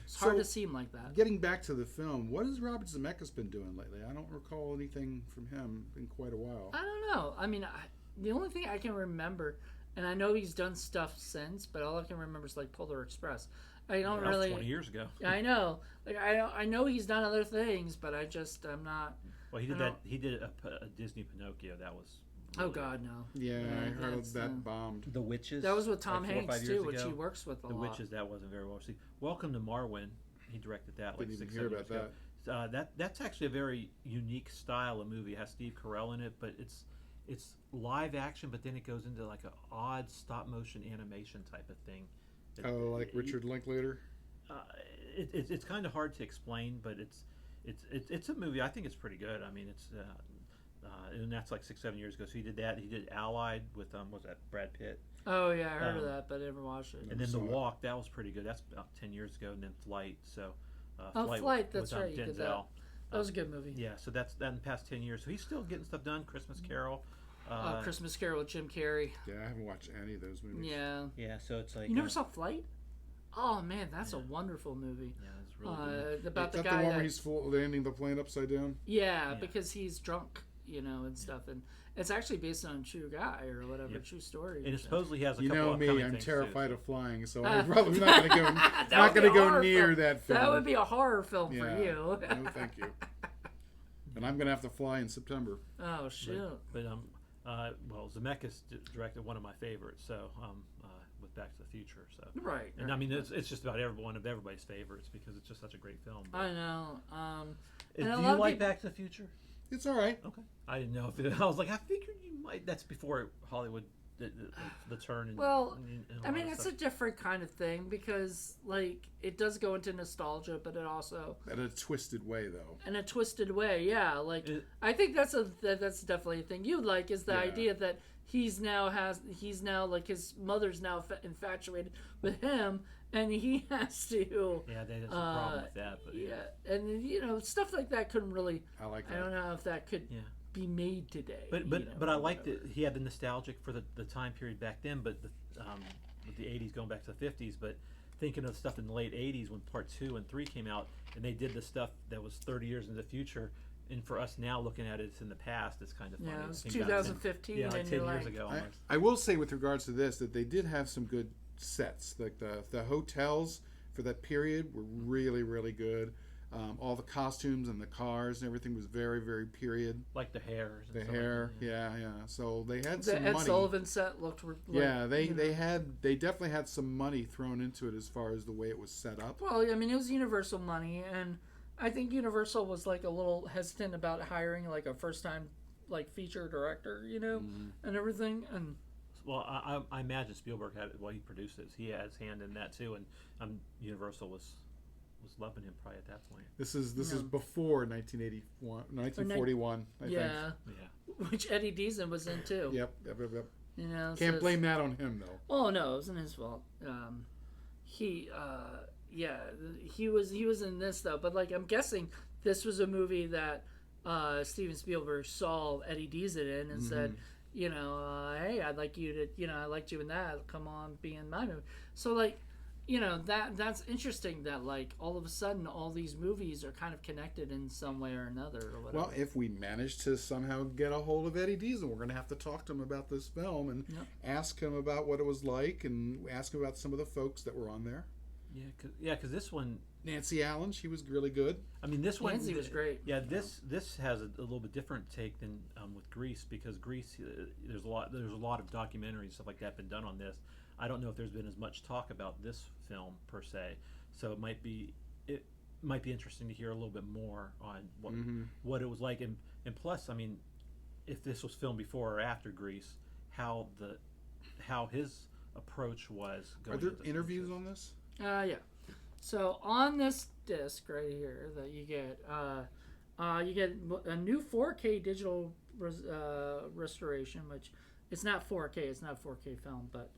it's hard to see him like that. Getting back to the film, what has Robert Zemekis been doing lately? I don't recall anything from him in quite a while. I don't know. I mean, the only thing I can remember, and I know he's done stuff since, but all I can remember is like Polar Express. I don't really. 20 years ago. I know. Like I know he's done other things, but I'm not. Well, he did that. He did a Disney Pinocchio. That was. Really God, no. Yeah, I heard that bombed. The Witches. That was with Tom Hanks too, which he works with a lot. The Witches, that wasn't very well received. Welcome to Marwen. He directed that. Didn't even hear about that. That's actually a very unique style of movie. It has Steve Carell in it, but it's live action, but then it goes into like an odd stop motion animation type of thing. Like Richard Linklater. It's kind of hard to explain, but it's a movie. I think it's pretty good. I mean, it's and that's like 6-7 years ago. So he did that. He did Allied with was that Brad Pitt? Oh yeah, I heard of that, but I never watched it. And then The Walk, that was pretty good. That's about 10 years ago. And then Flight. So Flight. That's right. You Denzel. did that. That was a good movie. Yeah. So that's in the past 10 years. So he's still getting stuff done. Christmas Carol. Christmas Carol with Jim Carrey. Yeah, I haven't watched any of those movies. Yeah. Yeah. So it's like you never saw Flight? Oh man, that's a wonderful movie. Yeah, it's really good. About Is the that guy the one where he's landing the plane upside down? Yeah, because he's drunk and stuff. And it's actually based on a true guy or whatever, true story. And supposedly he has a you couple know of me, upcoming I'm things, terrified too. of flying, so I'm probably not going to go near that film. That would be a horror film for you. No, thank you. And I'm going to have to fly in September. Oh shit! But well, Zemeckis directed one of my favorites, so with Back to the Future. So Right. and I mean it's just about one of everybody's favorites because it's just such a great film. But, I know. do and a you lot of like people- Back to the Future? It's all right. Okay. I didn't know if I was like I figured you might. That's before Hollywood the turn. And, Well, and I mean, it's it's a different kind of thing because, like, it does go into nostalgia, but it also In a twisted way, though. in a twisted way. Yeah, like I think that's definitely a thing you'd like is the idea that he's now like his mother's now infatuated with him, and he has to. Yeah, there's a problem with that, but and stuff like that couldn't really. I like that. I don't know if that could. Be made today, but I liked it. He had the nostalgic for the time period back then, but with the 80s going back to the 50s. But thinking of stuff in the late 80s when Part 2 and 3 came out, and they did the stuff that was 30 years in the future, and for us now looking at it, it's in the past. It's kind of funny. Yeah, it was It came out 2015, like and 10 you're years like, ago. Almost. I will say with regards to this that they did have some good sets. Like the hotels for that period were really, really good. All the costumes and the cars and everything was very, very period. Like the hairs. And The stuff hair, like that, yeah. So they had the some Ed money. Sullivan set looked. Like, they definitely had some money thrown into it as far as the way it was set up. Well, I mean, it was Universal money, and I think Universal was like a little hesitant about hiring like a first-time like feature director, and everything. And Well, I imagine Spielberg had he produced this. He had his hand in that too, and Universal was loving him probably at that point. This is before 1941. I think. yeah, which Eddie Deason was in too. Yep. so Can't blame that on him though. Oh no, it wasn't his fault. He was in this though, but like I'm guessing this was a movie that Steven Spielberg saw Eddie Deason in and said, hey, I'd like you to, I liked you in that. Come on, be in my movie. So like, that's interesting that like all of a sudden all these movies are kind of connected in some way or another or whatever. Well, if we manage to somehow get a hold of Eddie Deason, we're going to have to talk to him about this film and ask him about what it was like and ask him about some of the folks that were on there. Because this one, Nancy Allen, she was really good. I mean, this one Nancy was great. Yeah, this has a little bit different take than with Grease, because Grease, there's a lot of documentaries and stuff like that been done on this. I don't know if there's been as much talk about this film per se, so it might be interesting to hear a little bit more on what it was like, and plus, I mean, if this was filmed before or after Grease, how his approach was. Going Are there into interviews on this? Yeah. So on this disc right here that you get a new 4K digital restoration, which it's not 4K, it's not a 4K film, but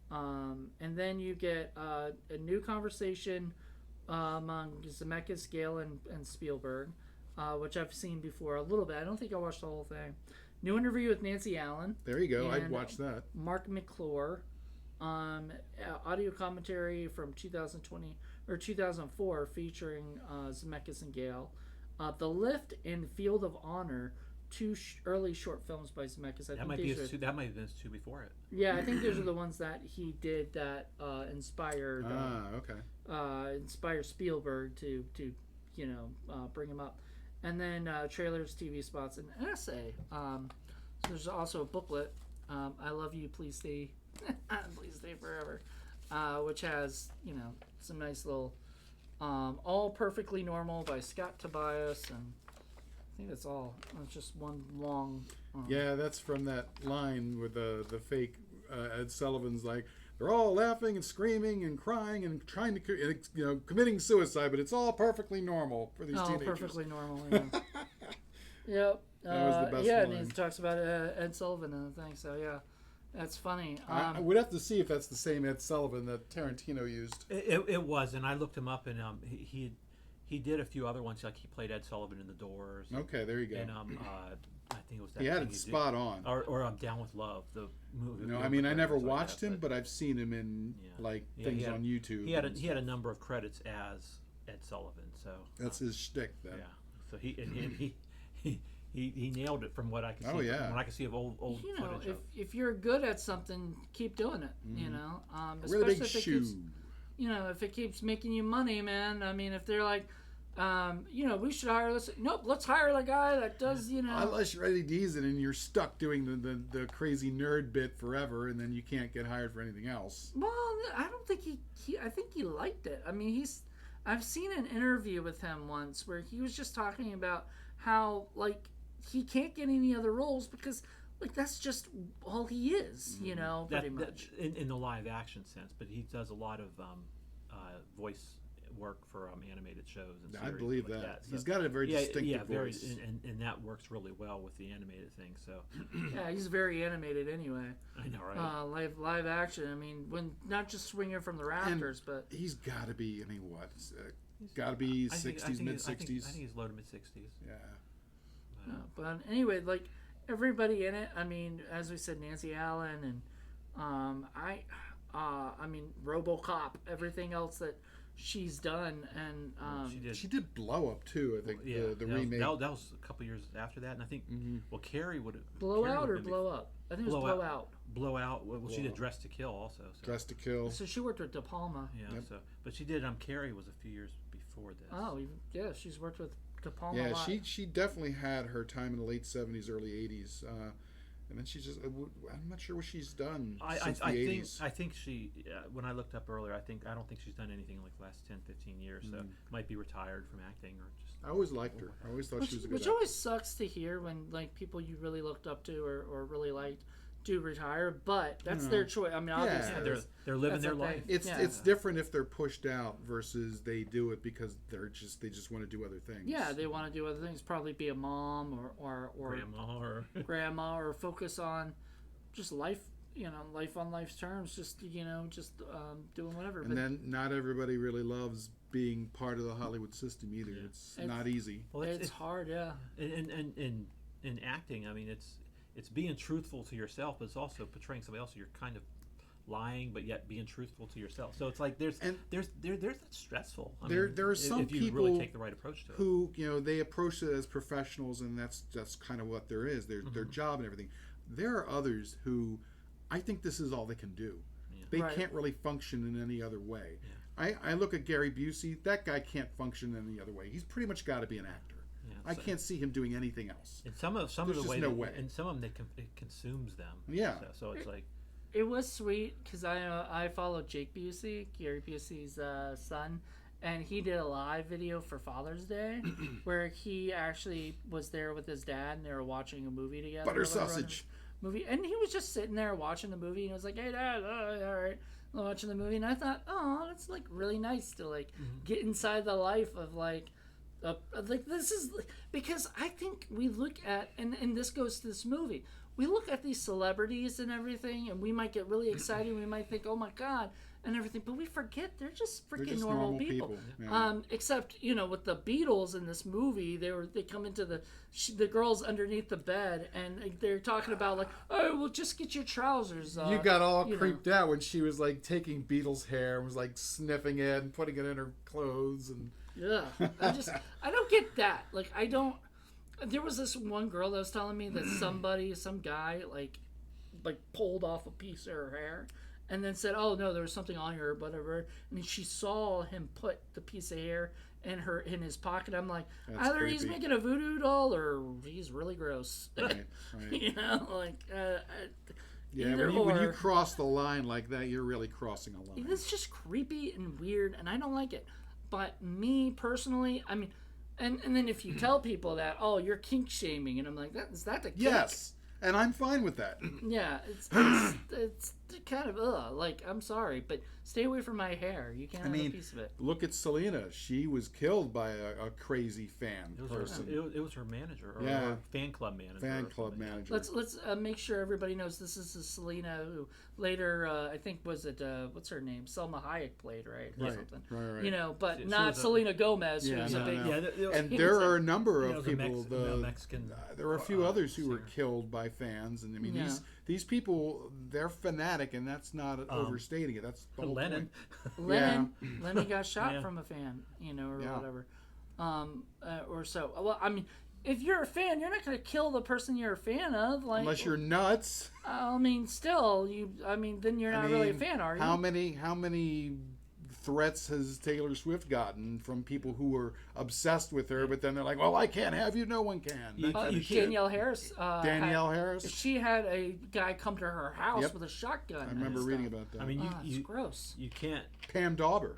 and then you get a new conversation among Zemeckis, Gale, and Spielberg, which I've seen before a little bit. I don't think I watched the whole thing. New interview with Nancy Allen. There you go. I'd and watch that. Mark McClure. Audio commentary from 2020 or 2004 featuring Zemeckis and Gale. The Lift and Field of Honor, two early short films by Zemeckis. that might have been his two before it. Yeah, I think those are the ones that he did that inspired inspired Spielberg to bring him up. And then trailers, TV spots, and an essay. So there's also a booklet. I Love You, Please Stay. Please Stay Forever, which has some nice little All Perfectly Normal by Scott Tobias, and I think that's all. It's just one long Yeah, that's from that line with the fake Ed Sullivan's like, they're all laughing and screaming and crying and trying to committing suicide, but it's all perfectly normal for these teenagers. Perfectly normal. Yeah. Yep. That was the best and line. he talks about Ed Sullivan and the thing. So yeah, that's funny. I would have to see if that's the same Ed Sullivan that Tarantino used. It was, and I looked him up, and he did a few other ones, like he played Ed Sullivan in The Doors. Okay, there you go. And I think it was that. He had thing it did. spot on. Or Down with Love, the movie. No, I mean I never watched him, but I've seen him in things on YouTube. He had a number of credits as Ed Sullivan, so that's his shtick then. Yeah, so he nailed it from what I can see. Oh, yeah. From what I can see of old You know, footage. if you're good at something, keep doing it. You know, Really big especially if it shoe. keeps, you know, if it keeps making you money, man. I mean, if they're like, you know, we should hire this. Nope, let's hire the guy that does, you know. Unless you're Eddie Deezen and you're stuck doing the crazy nerd bit forever, and then you can't get hired for anything else. Well, I don't think I think he liked it. I mean, I've seen an interview with him once where he was just talking about how, like, he can't get any other roles because, like, that's just all he is, you know, pretty much. In the live action sense, but he does a lot of voice work for animated shows and series. I believe like that. So, He's got a very distinctive voice. and that works really well with the animated thing. So Yeah, he's very animated anyway. I know, right? Live action. I mean, when not just swinging from the rafters, but He's got to be. I mean, what? Got to be I think- 60s, mid 60s. I think he's low to mid 60s. Yeah. but anyway, like everybody in it. I mean, as we said, Nancy Allen and I mean, RoboCop. Everything else that she's done, and She did Blow Up too. I think the that remake. Was, that was a couple years after that, and I think well, Carrie would have Blow Out or Blow Up. I think it was Blow Out. Blow Out. Well, she did Dress to Kill also. So. Dress to Kill. So she worked with De Palma. Yeah. Yep. So, but she did. Carrie was a few years before this. Oh, yeah, she's worked with De Palma. Yeah, a lot. she definitely had her time in the late 70s, early 80s. And then she just, I'm not sure what she's done since the 80s. I think she, when I looked up earlier, I don't think she's done anything like the last 10, 15 years. So might be retired from acting or just. I always liked her. I always thought she was a good Which actor. always sucks to hear when, like, people you really looked up to or really liked do retire, but that's their choice. I mean, obviously, Yeah, they're living that's their a thing. life. It's different if they're pushed out versus they do it because they just want to do other things. Yeah, they want to do other things. Probably be a mom or Grandma or grandma, or focus on just life. You know, life on life's terms. Just doing whatever. And then not everybody really loves being part of the Hollywood system either. Yeah. It's not easy. well, it's hard. Yeah. In acting, I mean, it's being truthful to yourself, but it's also portraying somebody else. So you're kind of lying, but yet being truthful to yourself. So it's like that's stressful. I mean, there are some if you people really take the right approach to it. who they approach it as professionals, and that's kind of what there is. Their job and everything. There are others who I think this is all they can do. Yeah. They Right. can't really function in any other way. I look at Gary Busey. That guy can't function in any other way. He's pretty much got to be an actor. Yeah, I so- can't see him doing anything else. And some of There's the just way, no way. and some of them it consumes them. Yeah. So it's like It was sweet because I followed Jake Busey, Gary Busey's son, and he did a live video for Father's Day where he actually was there with his dad and they were watching a movie together. Butter or whatever, sausage. movie, and he was just sitting there watching the movie and he was like, "Hey, Dad, all right." Watching the movie, and I thought, oh, that's like really nice to like get inside the life of like this is because I think we look at and this goes to this movie. We look at these celebrities and everything, and we might get really excited. We might think, oh my god, and everything, but we forget they're just freaking just normal normal people. people, yeah. Except with the Beatles in this movie, they come into the girls underneath the bed, and they're talking about like, oh, well, just get your trousers. You got all you know. creeped out when she was like taking Beatles hair and was like sniffing it and putting it in her clothes and. Yeah, I don't get that. Like, I don't. There was this one girl that was telling me that some guy, like pulled off a piece of her hair, and then said, "Oh no, there was something on her, or whatever." And she saw him put the piece of hair in his pocket. I'm like, That's either he's creepy. making a voodoo doll, or he's really gross. Right. Yeah, either when you or. cross the line like that, you're really crossing a line. It's just creepy and weird, and I don't like it. But me personally, I mean, and then if you tell people that, oh, you're kink shaming, and I'm like, is that the kink? Yes, and I'm fine with that. Yeah, it's kind of like, I'm sorry, but stay away from my hair. You can't have a piece of it. Look at Selena. She was killed by a crazy fan person. it was her manager or Yeah. her fan club manager. Fan or club something. manager. Let's make sure everybody knows this is the Selena who later, I think, was it what's her name? Selma Hayek played, right? Or Right, something. right. But She not was a- Selena Gomez, who Yeah, was no, a big. no. Yeah, And there are a number it of was a people. Mexican. There were a few others who were singer. killed by fans, and I mean Yeah. these people, they're fanatic, and that's not overstating it. That's the whole Lennon. point. Lennon got shot Yeah. from a fan, or Yeah. whatever, or so. Well, I mean, if you're a fan, you're not going to kill the person you're a fan of. Like, unless you're nuts. I mean, still, then you're not really a fan, are you? How many threats has Taylor Swift gotten from people who were obsessed with her, but then they're like, well, I can't have you, no one can. Danielle Harris. Danielle Harris? She had a guy come to her house with a shotgun. I remember reading about that. I mean, it's gross. You can't. Pam Dauber.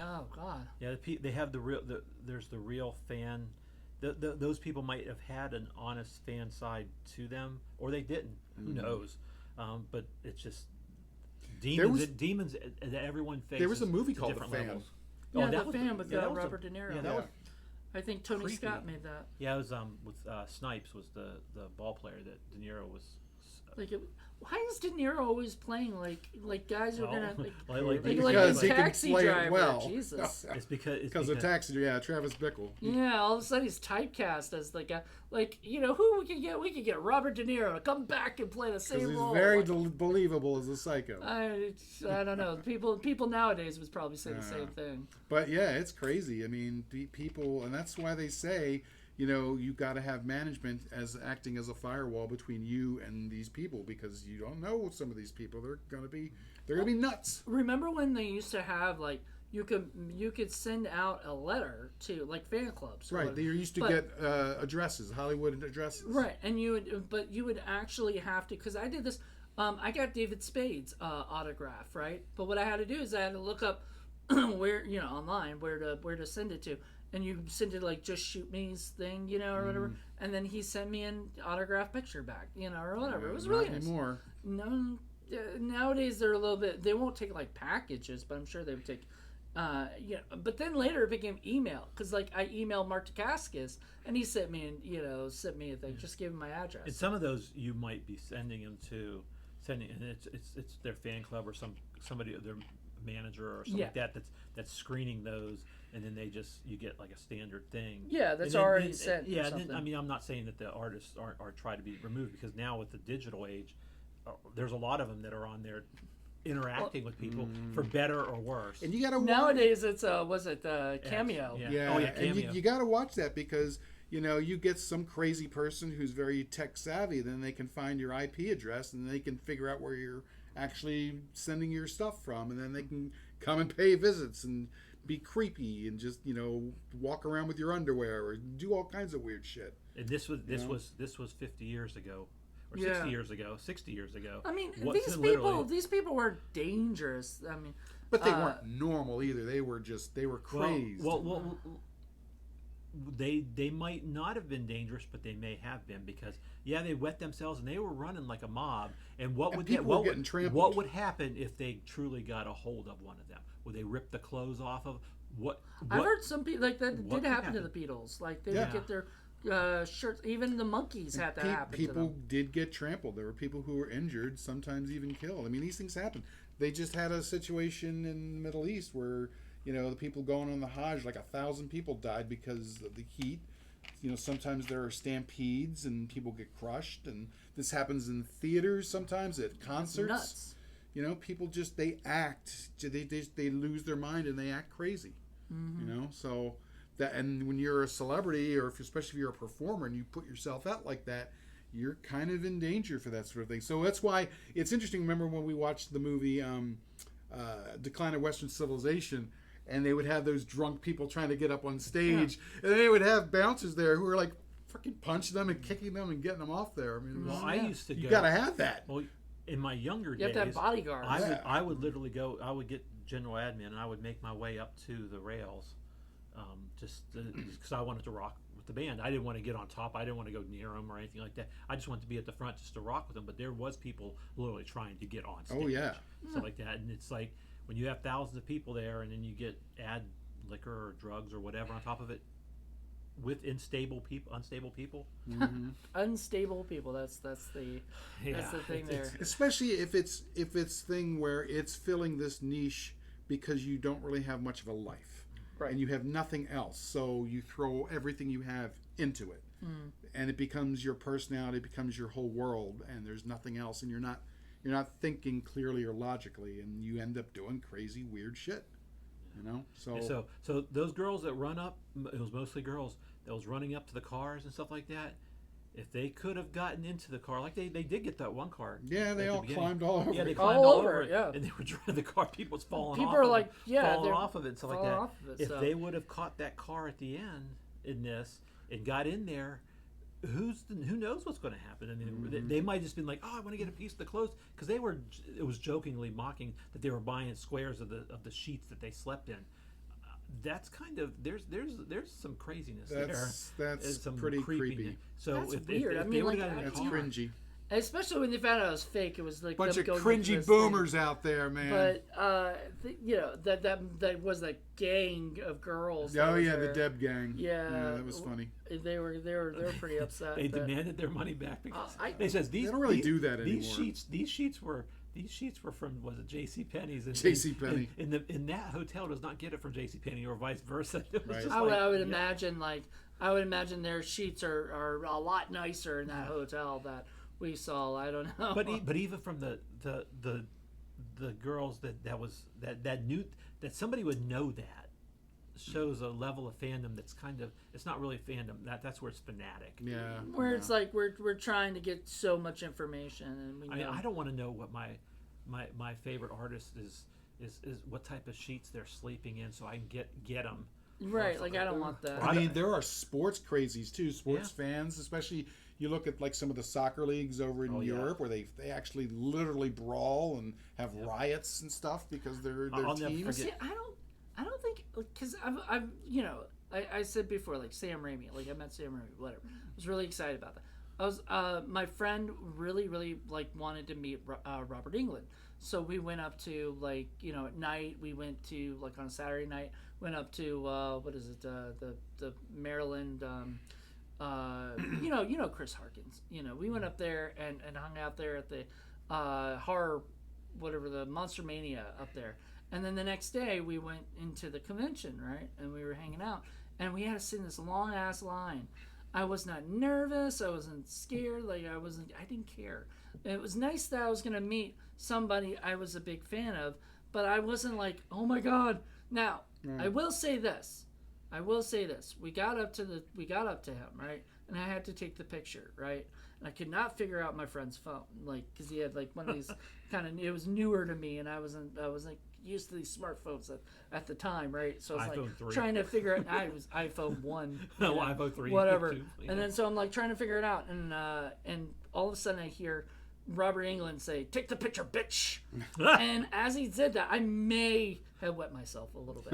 Oh, God. Yeah, they have there's the real fan. Those people might have had an honest fan side to them, or they didn't. Who knows? But it's just demons that everyone faces. There was a movie called The Fan. Levels. Yeah, The Fan with Robert De Niro. Yeah, that was I think Tony creepy. Scott made that. Yeah, it was with Snipes was the ball player that De Niro was. Why is De Niro always playing like guys are gonna like because a he can Taxi play it Driver? well. Jesus. It's because of Taxi. Yeah, Travis Bickle. Yeah, all of a sudden he's typecast as the guy. Like, who we could get? We could get Robert De Niro to come back and play the same role. He's very believable as a psycho. I don't know. People nowadays would probably say the same thing. But yeah, it's crazy. I mean, people, and that's why they say, you got to have management as acting as a firewall between you and these people, because you don't know some of these people. They're gonna be nuts. Remember when they used to have like you could send out a letter to like fan clubs, right? They used to get addresses, Hollywood addresses, right? And you would actually have to, because I did this. I got David Spade's autograph, right? But what I had to do is I had to look up where online where to send it to. And you send it like Just Shoot Me's thing, or whatever. And then he sent me an autographed picture back, or whatever. It was really nice. Anymore. No, nowadays they're a little bit. They won't take like packages, but I'm sure they would take. But then later it became email, because like I emailed Mark Dacascos and he sent me a thing. Just give him my address. And some of those you might be sending and it's their fan club or somebody, their manager or something like that's screening those. And then you get like a standard thing. Yeah, that's already sent. Yeah, and then, I mean, I'm not saying that the artists are trying to be removed, because now with the digital age, there's a lot of them that are on there interacting with people for better or worse. And you got to nowadays it's Cameo. Yeah, Cameo. And you got to watch that, because you get some crazy person who's very tech savvy, then they can find your IP address and they can figure out where you're actually sending your stuff from, and then they can come and pay visits and be creepy and just walk around with your underwear or do all kinds of weird shit. And this was 50 years ago, or 60 years ago. 60 years ago. I mean, these people were dangerous. I mean, but they weren't normal either. They were crazed. Well, they might not have been dangerous, but they may have been, because they wet themselves and they were running like a mob. And what would happen if they truly got a hold of one of them? Would they rip the clothes off of what? I've heard some people like that did happen to the Beatles. Like they would get their shirts. Even the Monkees had that happen. People did get trampled. There were people who were injured, sometimes even killed. I mean, these things happen. They just had a situation in the Middle East where the people going on the Hajj, like 1,000 people died because of the heat. Sometimes there are stampedes and people get crushed, and this happens in theaters sometimes, at concerts. Nuts. People just, they act, they lose their mind and they act crazy. So that, and when you're a celebrity, or especially if you're a performer and you put yourself out like that, you're kind of in danger for that sort of thing. So that's why it's interesting. Remember when we watched the movie Decline of Western Civilization, and they would have those drunk people trying to get up on stage, and then they would have bouncers there who were like freaking punching them and kicking them and getting them off there. I mean, I used to go. You gotta have that. Well, in my younger days, you have to have bodyguards. I would literally go. I would get general admin, and I would make my way up to the rails, just because I wanted to rock with the band. I didn't want to get on top. I didn't want to go near them or anything like that. I just wanted to be at the front just to rock with them. But there was people literally trying to get on stage. Oh yeah, stuff like that. And it's like when you have thousands of people there, and then you add liquor or drugs or whatever on top of it, with unstable people. Mm-hmm. Unstable people. That's the thing there. Especially if it's thing where it's filling this niche because you don't really have much of a life, right? And you have nothing else, so you throw everything you have into it, and it becomes your personality, it becomes your whole world, and there's nothing else, and you're not thinking clearly or logically, and you end up doing crazy, weird shit. You know, So those girls that run up, it was mostly girls that was running up to the cars and stuff like that. If they could have gotten into the car, like they did get that one car. Yeah, they all climbed all over. Yeah, they it. climbed All all over over it, it. yeah. And they were driving the car. People was falling People off. are of like, it, yeah, falling they're off of it and stuff like falling that. off of it, If so. they would have caught that car at the end in this and got in there, who knows what's going to happen? I mean, they might have just been like, oh, I want to get a piece of the clothes, because it was jokingly mocking that they were buying squares of the sheets that they slept in. That's kind of there's some craziness there. That's some pretty creepiness. creepy. So That's if weird. If I they mean, would like, have That's car, cringy. Especially when they found out it was fake. It was like Bunch them of going into cringy this boomers out there, man. But that was that gang of girls. Oh that was yeah, the there. Deb gang. Yeah, that was funny. They were pretty upset. they that- demanded their money back because I- they says these They don't really these- do that anymore. These sheets were from, was it J.C. Penney's? JCPenney. And that hotel does not get it from J.C. Penney or vice versa. It was Right. just I would yeah. imagine I would imagine their sheets are a lot nicer in that hotel that we saw. I don't know. But even from the girls that knew that somebody would know that shows a level of fandom that's kind of, it's not really fandom, that's where it's fanatic. Yeah. where it's like we're trying to get so much information, and we know. I mean, I don't want to know what my favorite artist is what type of sheets they're sleeping in, so I can get them. right. Like I don't want that. I mean, there are sports crazies too, sports fans, especially. You look at like some of the soccer leagues over in Europe where they actually literally brawl and have riots and stuff because their I'll never teams. forget. See, I don't think, because I've I said before, like Sam Raimi, like I met Sam Raimi, whatever. I was really excited about that. I was my friend really like wanted to meet Robert Englund, so we went up to at night. We went to on a Saturday night. Went up to what is it the Maryland. Chris Harkins. We went up there and hung out there at the horror, whatever, the Monster Mania up there. And then the next day we went into the convention, right? And we were hanging out, and we had to sit in this long ass line. I was not nervous. I wasn't scared. I didn't care. It was nice that I was going to meet somebody I was a big fan of, but I wasn't like, oh my God. Now, I will say this. We got up to him, right? And I had to take the picture, right? And I could not figure out my friend's phone, because he had one of these it was newer to me, and I was used to these smartphones at the time, right? So I was iPhone 3. trying to figure it. I was iPhone 1. No, iPhone 3. Whatever. Too, And then so I'm trying to figure it out, and all of a sudden I hear Robert Englund say, "Take the picture, bitch." And as he did that, I may have wet myself a little bit.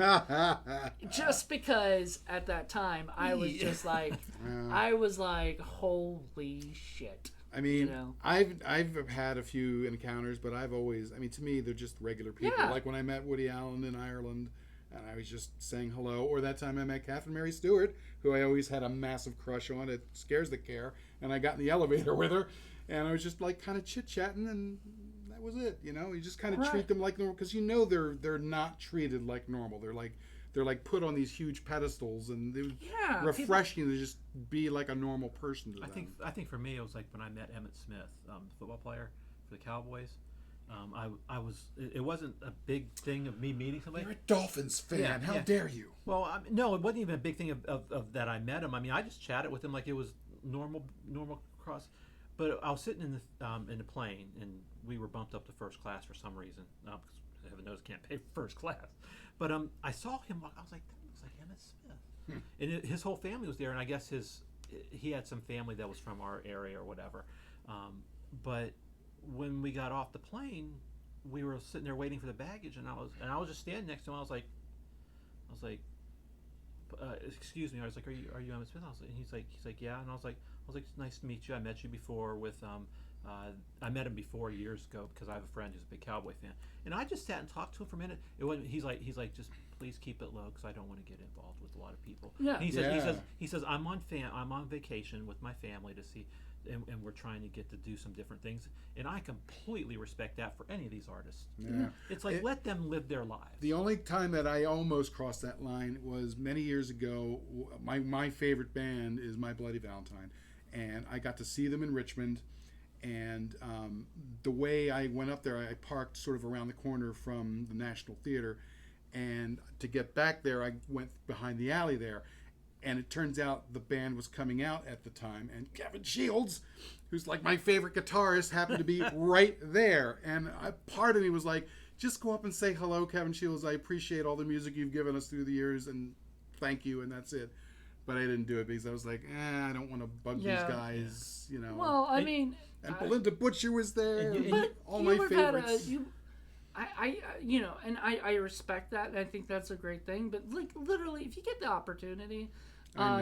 Just because at that time I was just I was like, holy shit. I mean, I've had a few encounters, but I've always, to me, they're just regular people. Yeah. Like when I met Woody Allen in Ireland, and I was just saying hello. Or that time I met Catherine Mary Stewart, who I always had a massive crush on. It scares the care. And I got in the elevator with her, and I was just kind of chit-chatting, and that was it. You just kind of treat them like normal, because they're not treated like normal. They're put on these huge pedestals, and it was refreshing to just be like a normal person to them. I think for me it was like when I met Emmitt Smith, the football player for the Cowboys. It wasn't a big thing of me meeting somebody. You're a Dolphins fan. How dare you? Well, no, it wasn't even a big thing of that I met him. I just chatted with him like it was normal cross. But I was sitting in the plane, and we were bumped up to first class for some reason. Because heaven knows can't pay first class. But I saw him. I was like, that looks like Emmitt Smith. And his whole family was there, and I guess he had some family that was from our area or whatever. But when we got off the plane, we were sitting there waiting for the baggage, and I was just standing next to him. I was like, excuse me. I was like, are you Emmitt Smith? And he's like, yeah. And I was like, it's nice to meet you. I met you before with I met him before years ago because I have a friend who's a big Cowboy fan, and I just sat and talked to him for a minute. He's like, just please keep it low because I don't want to get involved with a lot of people. Yeah. And he says I'm on vacation with my family to see, and we're trying to get to do some different things, and I completely respect that for any of these artists. Yeah. It's like let them live their lives. The only time that I almost crossed that line was many years ago. My favorite band is My Bloody Valentine, and I got to see them in Richmond. And the way I went up there, I parked sort of around the corner from the National Theater, And to get back there, I went behind the alley there. And it turns out the band was coming out at the time. And Kevin Shields, who's like my favorite guitarist, happened to be right there. And part of me was like, just go up and say hello, Kevin Shields. I appreciate all the music you've given us through the years. And thank you. And that's it. But I didn't do it because I was like, I don't want to bug these guys, you know. Well, I mean... And Belinda Butcher was there. But all my favorites. I respect that, and I think that's a great thing. But like literally, if you get the opportunity,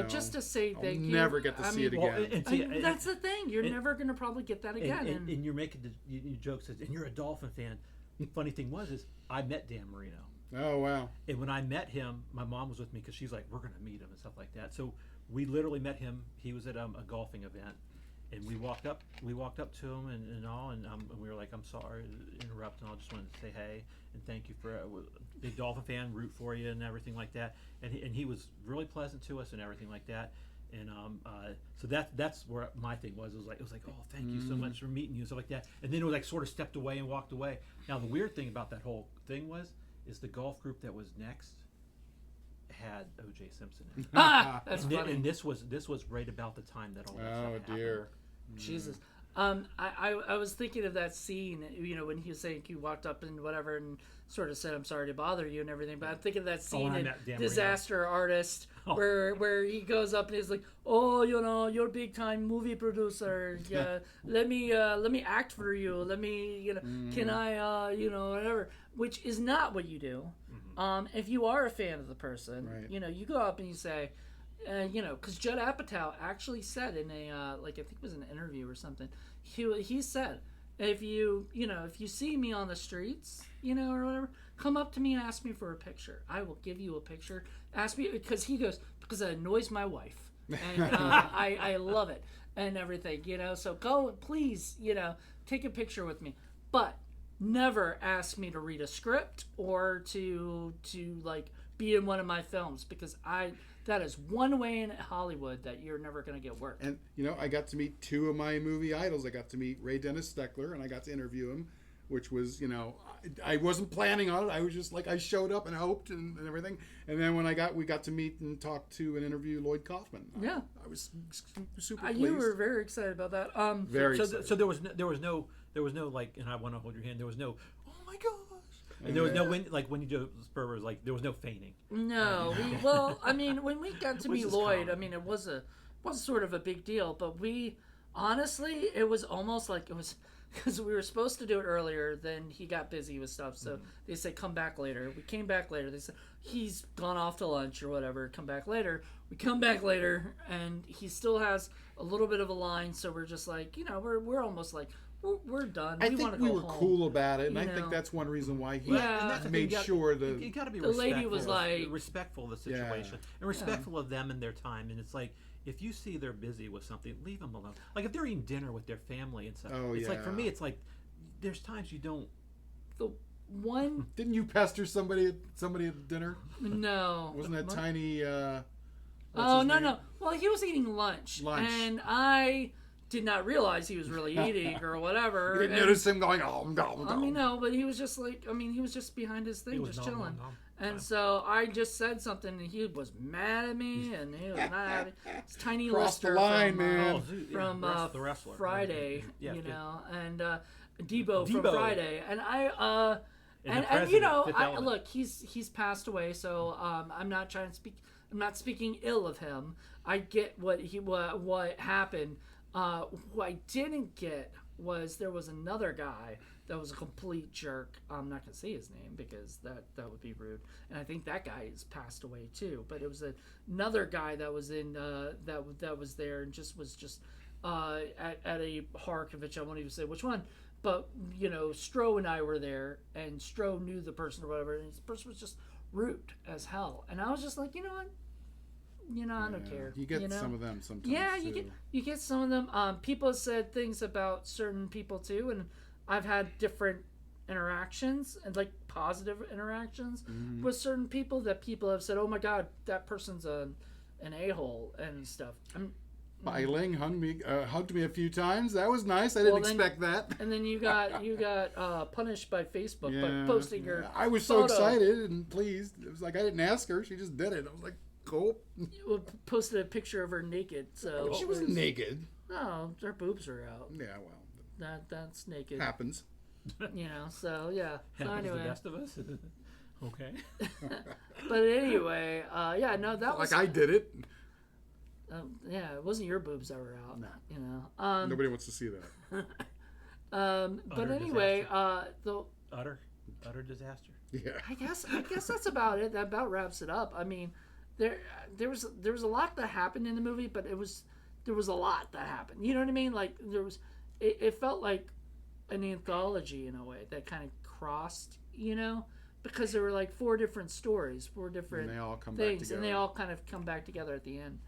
just to say thank you, never get to see it again. That's the thing. You're never going to probably get that again. And you're making you joke says, and you're a Dolphin fan. The funny thing is I met Dan Marino. Oh wow! And when I met him, my mom was with me because she's like, we're going to meet him and stuff like that. So we literally met him. He was at a golfing event. And we walked up to him and we were like, I'm sorry to interrupt, and I just wanted to say hey and thank you for big Dolphin fan, root for you and everything like that. And he was really pleasant to us and everything like that. And so that's where my thing was. It was like oh, thank you so much for meeting you and stuff like that. And then it was like sort of stepped away and walked away. Now the weird thing about that whole thing is the golf group that was next had O.J. Simpson in it. That's funny. And this was right about the time that all that stuff happened. Oh dear. Jesus. I was thinking of that scene, when he was saying he walked up and whatever and sort of said, I'm sorry to bother you and everything, but I'm thinking of that scene in Disaster Artist where he goes up and he's like, oh, you're a big time movie producer. Yeah, let me act for you. Let me, can I, whatever, which is not what you do. If you are a fan of the person, right. You go up and you say, because Judd Apatow actually said in a I think it was an interview or something, he said, if you see me on the streets, or whatever, come up to me and ask me for a picture. I will give you a picture. Ask me, because he goes, because it annoys my wife, and I love it and everything, So go, please, take a picture with me, but never ask me to read a script or to like be in one of my films, because that is one way in Hollywood that you're never going to get work. And, I got to meet two of my movie idols. I got to meet Ray Dennis Steckler, and I got to interview him, which was, I wasn't planning on it. I was just like, I showed up and hoped and everything. And then when we got to meet and talk to and interview Lloyd Kaufman. Yeah. I was super pleased. You were very excited about that. Very excited. So there was no like, and I want to hold your hand, there was no, oh my gosh. And there was no when you do Spur was like there was no feigning. No, when we got to meet Lloyd, common. It was sort of a big deal, but honestly, it was almost like it was because we were supposed to do it earlier. Then he got busy with stuff, so they said come back later. We came back later. They said he's gone off to lunch or whatever. Come back later. We come back later, and he still has a little bit of a line. So we're just like, we're almost like. We're done. I think we were cool about it, and I think that's one reason why he made sure you got to be the lady was like respectful of the situation and respectful of them and their time. And it's like if you see they're busy with something, leave them alone. Like if they're eating dinner with their family and stuff, it's like for me, it's like there's times you don't. The one didn't you pester somebody at dinner? No, wasn't that Tiny? No. Well, he was eating lunch, and I did not realize he was really eating or whatever. You didn't notice him going, no, but he was just like, he was just behind his thing, just chilling. And so I just said something, and he was mad at me, and he was not happy. It's Tiny Lister from the wrestler. Friday, yeah, and Debo from Friday. And look, he's passed away, so I'm not trying to speak. I'm not speaking ill of him. I get what happened. Who I didn't get was there was another guy that was a complete jerk. I'm not going to say his name because that would be rude. And I think that guy has passed away too. But it was another guy that was in that was there and was at a horror convention. I won't even say which one. But Stroh and I were there, and Stroh knew the person or whatever, and this person was just rude as hell. And I was just like, you know what? I don't care. You get some of them sometimes. Yeah, you get some of them. People have said things about certain people too, and I've had different interactions and like positive interactions with certain people that people have said, "Oh my God, that person's an a-hole" and stuff. Bai Ling hugged me a few times. That was nice. I didn't expect that. And then you got punished by Facebook by posting her. I was so excited and pleased. It was like I didn't ask her; she just did it. I was like, cool. Posted a picture of her naked. So she wasn't naked. No, her boobs are out. Yeah, well, that's naked. Happens. So yeah. So Happens anyway, the best of us. Okay. But anyway, that was like I did it. Yeah, it wasn't your boobs that were out. No. Nobody wants to see that. But anyway, the utter disaster. Yeah. I guess that's about it. That about wraps it up. I mean, there was a lot that happened in the movie, but there was a lot that happened. You know what I mean? Like it felt like an anthology in a way that kind of crossed, because there were like 4 different stories, 4 different and they all come things, back together. and they all kind of come back together at the end,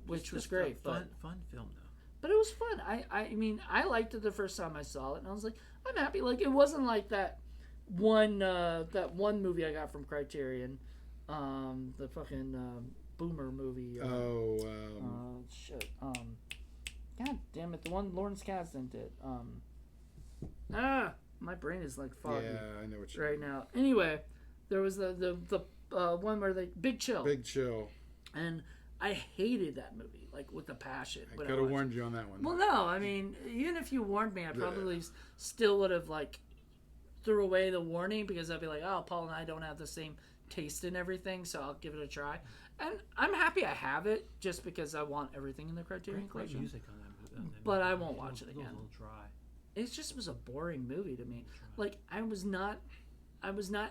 which was great. Fun film though. But it was fun. I mean, I liked it the first time I saw it, and I was like, I'm happy. Like it wasn't like that one movie I got from Criterion, the fucking Boomer movie. Shit. God damn it, the one Lawrence Kasdan did. My brain is like foggy. Yeah, I know what you right mean. now. Anyway, there was the one where they Big Chill. Big Chill. And I hated that movie, like with a passion. I could have warned you on that one. Well, no, I mean, even if you warned me, I probably still would have like threw away the warning because I'd be like, oh, Paul and I don't have the same taste in everything, so I'll give it a try. And I'm happy I have it just because I want everything in the Criterion Great Collection. music on that movie. But I won't watch it again. A little dry. It just was a boring movie to me. Like I was not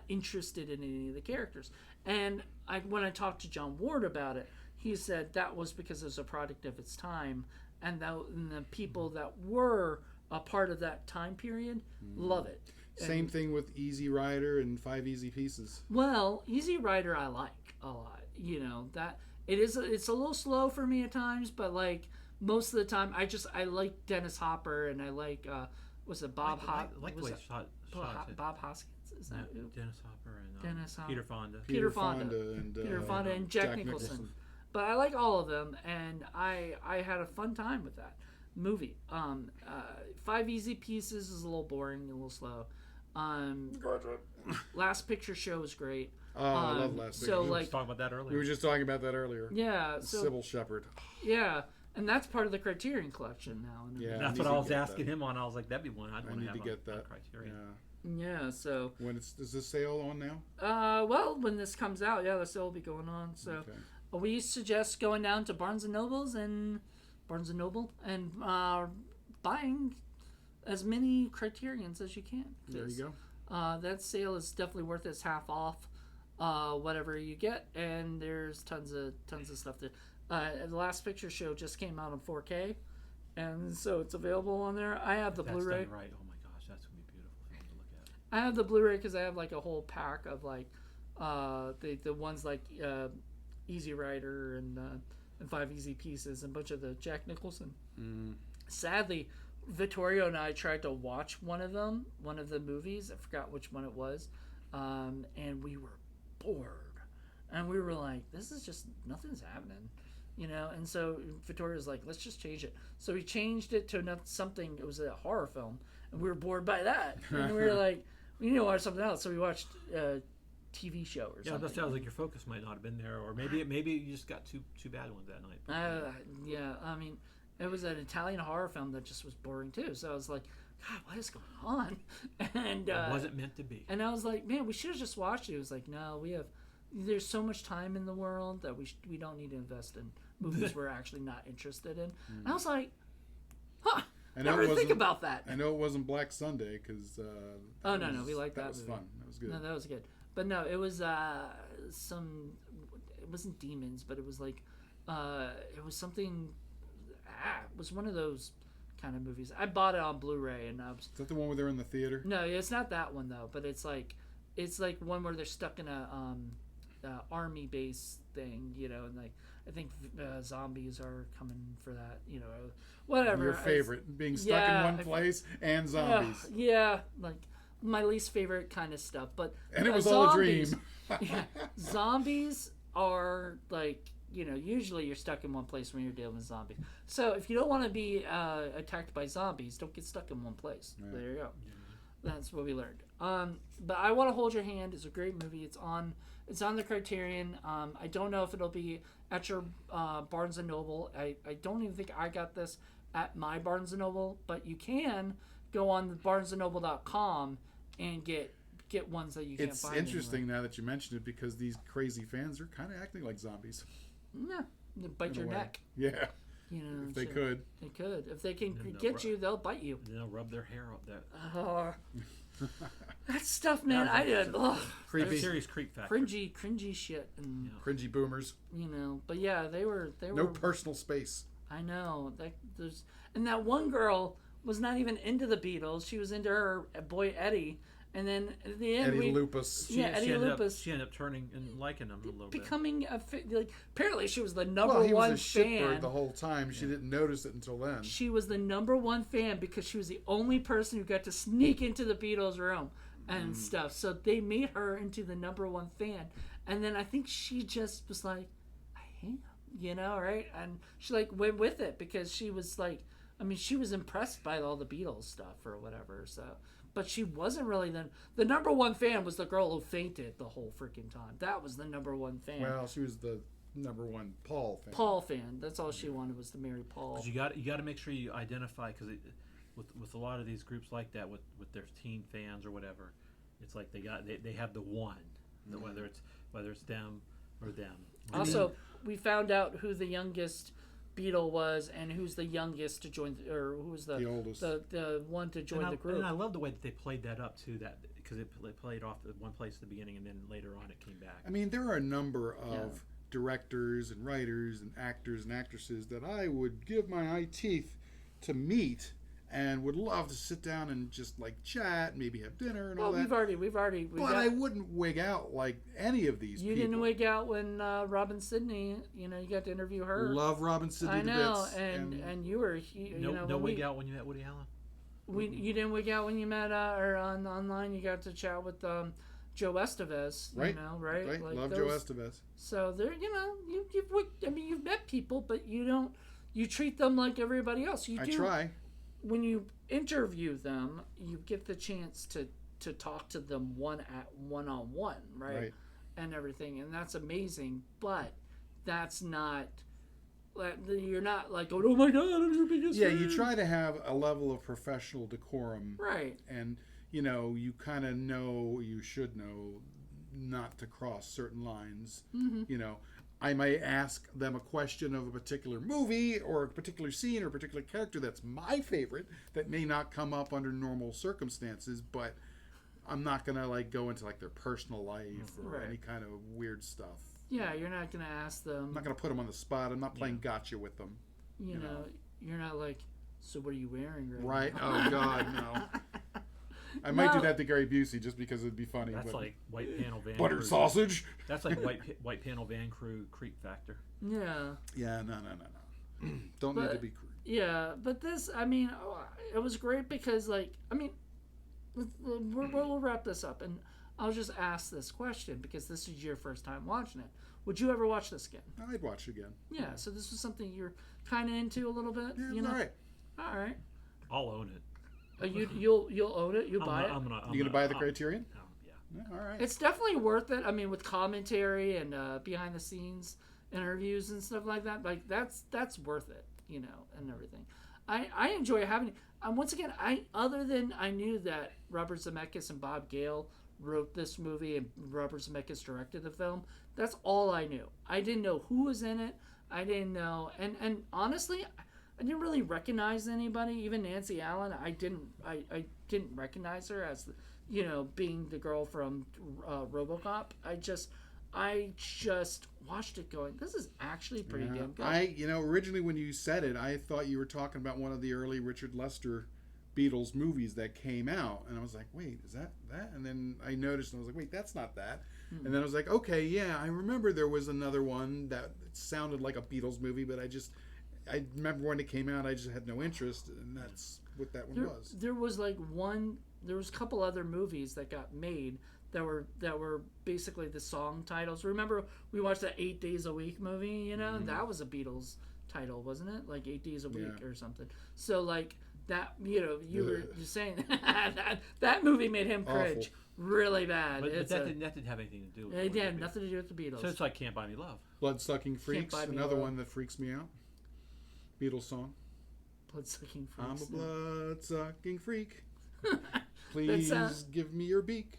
interested in any of the characters. And when I talked to John Ward about it, he said that was because it was a product of its time, and the people that were a part of that time period love it. Same thing with Easy Rider and 5 Easy Pieces. Well, Easy Rider I like a lot. That it's a little slow for me at times, but like most of the time I like Dennis Hopper, and I like was it Bob Hoskins? Bob Hoskins. Is that who? Dennis Hopper and Dennis Hopper. Peter Fonda. Peter Fonda and Jack Nicholson. But I like all of them, and I had a fun time with that movie. 5 Easy Pieces is a little boring, a little slow. Last Picture Show is great. Oh, I love Last Picture. So we were talking about that earlier. We were just talking about that earlier. Yeah. Sybil Shepherd. Yeah. And that's part of the Criterion Collection now. Yeah, that's what I was asking him on. I was like, that'd be one I'd want to have get that. Criterion. Yeah, so... Is this sale on now? Well, when this comes out, the sale will be going on. So we suggest going down to Barnes & Noble and buying as many Criterions as you can. There you go. That sale is definitely worth its half off whatever you get, and there's tons of stuff there. The Last Picture Show just came out in 4K, and so it's available on there. I have the Blu-ray. Done right. Oh my gosh, that's gonna be beautiful film to look at. I have the Blu-ray because I have like a whole pack of like the ones like Easy Rider and 5 Easy Pieces and a bunch of the Jack Nicholson. Sadly, Vittorio and I tried to watch one of the movies. I forgot which one it was, and we were bored, and we were like, "This is just nothing's happening." And so Vittorio's like, let's just change it. So he changed it to something. It was a horror film, and we were bored by that. And we were like, we need to watch something else. So we watched a TV show or something. Yeah, that sounds like your focus might not have been there, or maybe you just got two bad ones that night. Yeah, I mean, it was an Italian horror film that just was boring too. So I was like, God, what is going on? And it wasn't meant to be. And I was like, man, we should have just watched it. It was like, no, there's so much time in the world that we don't need to invest in movies we're actually not interested in. And I was like, never think about that. I know it wasn't Black Sunday because no, we liked that. That was fun. That was good. No, that was good. But no, it was it wasn't demons, but it was like it was something. It was one of those kind of movies. I bought it on Blu-ray, and Is that the one where they're in the theater? No, it's not that one though. But it's like one where they're stuck in a army base thing, and like I think zombies are coming for that, whatever. Your favorite, being stuck in one place and zombies. Like my least favorite kind of stuff. But and it was all a dream. Zombies are like usually you're stuck in one place when you're dealing with zombies. So if you don't want to be attacked by zombies, don't get stuck in one place. Yeah. There you go. That's what we learned. But I Want to Hold Your Hand is a great movie. It's on the Criterion. I don't know if it'll be at your Barnes & Noble. I don't even think I got this at my Barnes & Noble, but you can go on the barnesandnoble.com and get ones that you can't find. It's interesting now that you mentioned it, because these crazy fans are kind of acting like zombies. Yeah, they bite your neck. Yeah. If they could. They could. If they can get you, they'll bite you. They'll rub their hair up that. That stuff, man. I did. Creepy. Serious creep factor. Cringy shit. And, cringy boomers. But yeah, they were. No personal space. I know. And that one girl was not even into the Beatles. She was into her boy Eddie. And then at the end, Eddie Lupus. She ended up turning and liking him a little bit. Becoming apparently she was the number one fan. He was a shitbird the whole time. She didn't notice it until then. She was the number one fan because she was the only person who got to sneak into the Beatles' room and stuff. So they made her into the number one fan. And then I think she just was like, I am, right? And she went with it because she was she was impressed by all the Beatles stuff or whatever. So. But she wasn't really the number one fan was the girl who fainted the whole freaking time. That was the number one fan. Well, she was the number one Paul fan. Paul fan. That's all she wanted was to marry Paul. You got to make sure you identify, because with a lot of these groups like that with their teen fans or whatever, it's like they have the one, whether it's them or them. Also, we found out who the youngest Beatle was and who's the youngest to join, or who was the oldest, the one to join the group. And I love the way that they played that up too, that because it played off at one place at the beginning and then later on it came back. I mean, there are a number of directors and writers and actors and actresses that I would give my eye teeth to meet and would love to sit down and just chat, maybe have dinner and all that. We've already. I wouldn't wig out like any of these people. You didn't wig out when Robin Sidney, you got to interview her. Love Robin Sidney. I know, and you were, no wig out when you met Woody Allen. You didn't wig out when you met or online. You got to chat with Joe Estevez. Right. Right. Love Joe Estevez. So there, you've met people, but you don't. You treat them like everybody else. I try. When you interview them, you get the chance to talk to them one-on-one, right? And everything, and that's amazing. But that's not. You're not like, oh my God, I'm your biggest fan. You try to have a level of professional decorum, right? And you kind of know, you should know, not to cross certain lines. Mm-hmm. I may ask them a question of a particular movie or a particular scene or a particular character that's my favorite that may not come up under normal circumstances, but I'm not going to go into their personal life or any kind of weird stuff. Yeah, you're not going to ask them. I'm not going to put them on the spot. I'm not playing gotcha with them. You know, you're not like, so what are you wearing right now? Oh, God, no. I might do that to Gary Busey just because it'd be funny. That's like white panel van buttered crew. Sausage. That's like white panel van crew creep factor. Yeah. Yeah, no. Don't need to be creep. Yeah, but this, it was great because, we'll wrap this up, and I'll just ask this question because this is your first time watching it. Would you ever watch this again? I'd watch it again. Yeah, so this was something you're kind of into a little bit. Yeah, all right. I'll own it. You'll own it. You'll buy it. You gonna buy the Criterion? Yeah. All right. It's definitely worth it. With commentary and behind the scenes interviews and stuff like that. That's worth it. And everything. I enjoy having. Once again, I knew that Robert Zemekis and Bob Gale wrote this movie and Robert Zemeckis directed the film. That's all I knew. I didn't know who was in it. I didn't know, and honestly, I didn't really recognize anybody. Even Nancy Allen, I didn't recognize her as, being the girl from RoboCop. I just watched it going, this is actually pretty damn good. Originally when you said it, I thought you were talking about one of the early Richard Lester Beatles movies that came out, and I was like, wait, is that? And then I noticed, and I was like, wait, that's not that. And then I was like, okay, yeah, I remember there was another one that sounded like a Beatles movie, but I remember when it came out, I just had no interest, and that's what that one was. There was a couple other movies that got made that were basically the song titles. Remember we watched that 8 Days a Week movie, you know? That was a Beatles title, wasn't it? Like 8 Days a Week or something. So like that, you know, you were just saying that movie made him cringe really bad. But that didn't have anything to do with it. It had nothing to do with the Beatles. So it's like Can't Buy Me Love. Blood-Sucking Freaks, Buy Me another Love. one that freaks me out. Beatles song. Blood-Sucking I'm Freaks. a blood-sucking freak. Please give me your beak.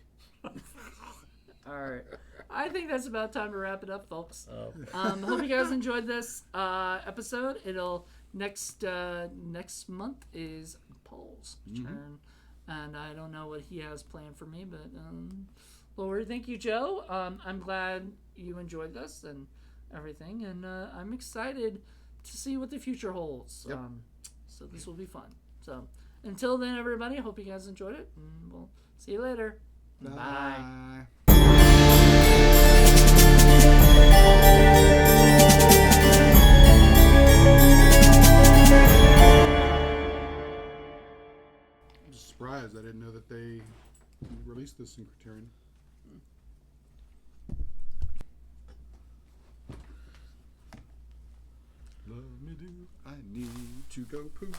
All right. I think that's about time to wrap it up, folks. Hope you guys enjoyed this episode. It'll next month is Paul's turn, and I don't know what he has planned for me, but Lord, thank you, Joe. I'm glad you enjoyed this and everything, and I'm excited to see what the future holds. Yep. So this will be fun. So until then, everybody, I hope you guys enjoyed it, and we'll see you later. Bye. I'm surprised. I didn't know that they released this in Criterion. Love me do. I need to go poop.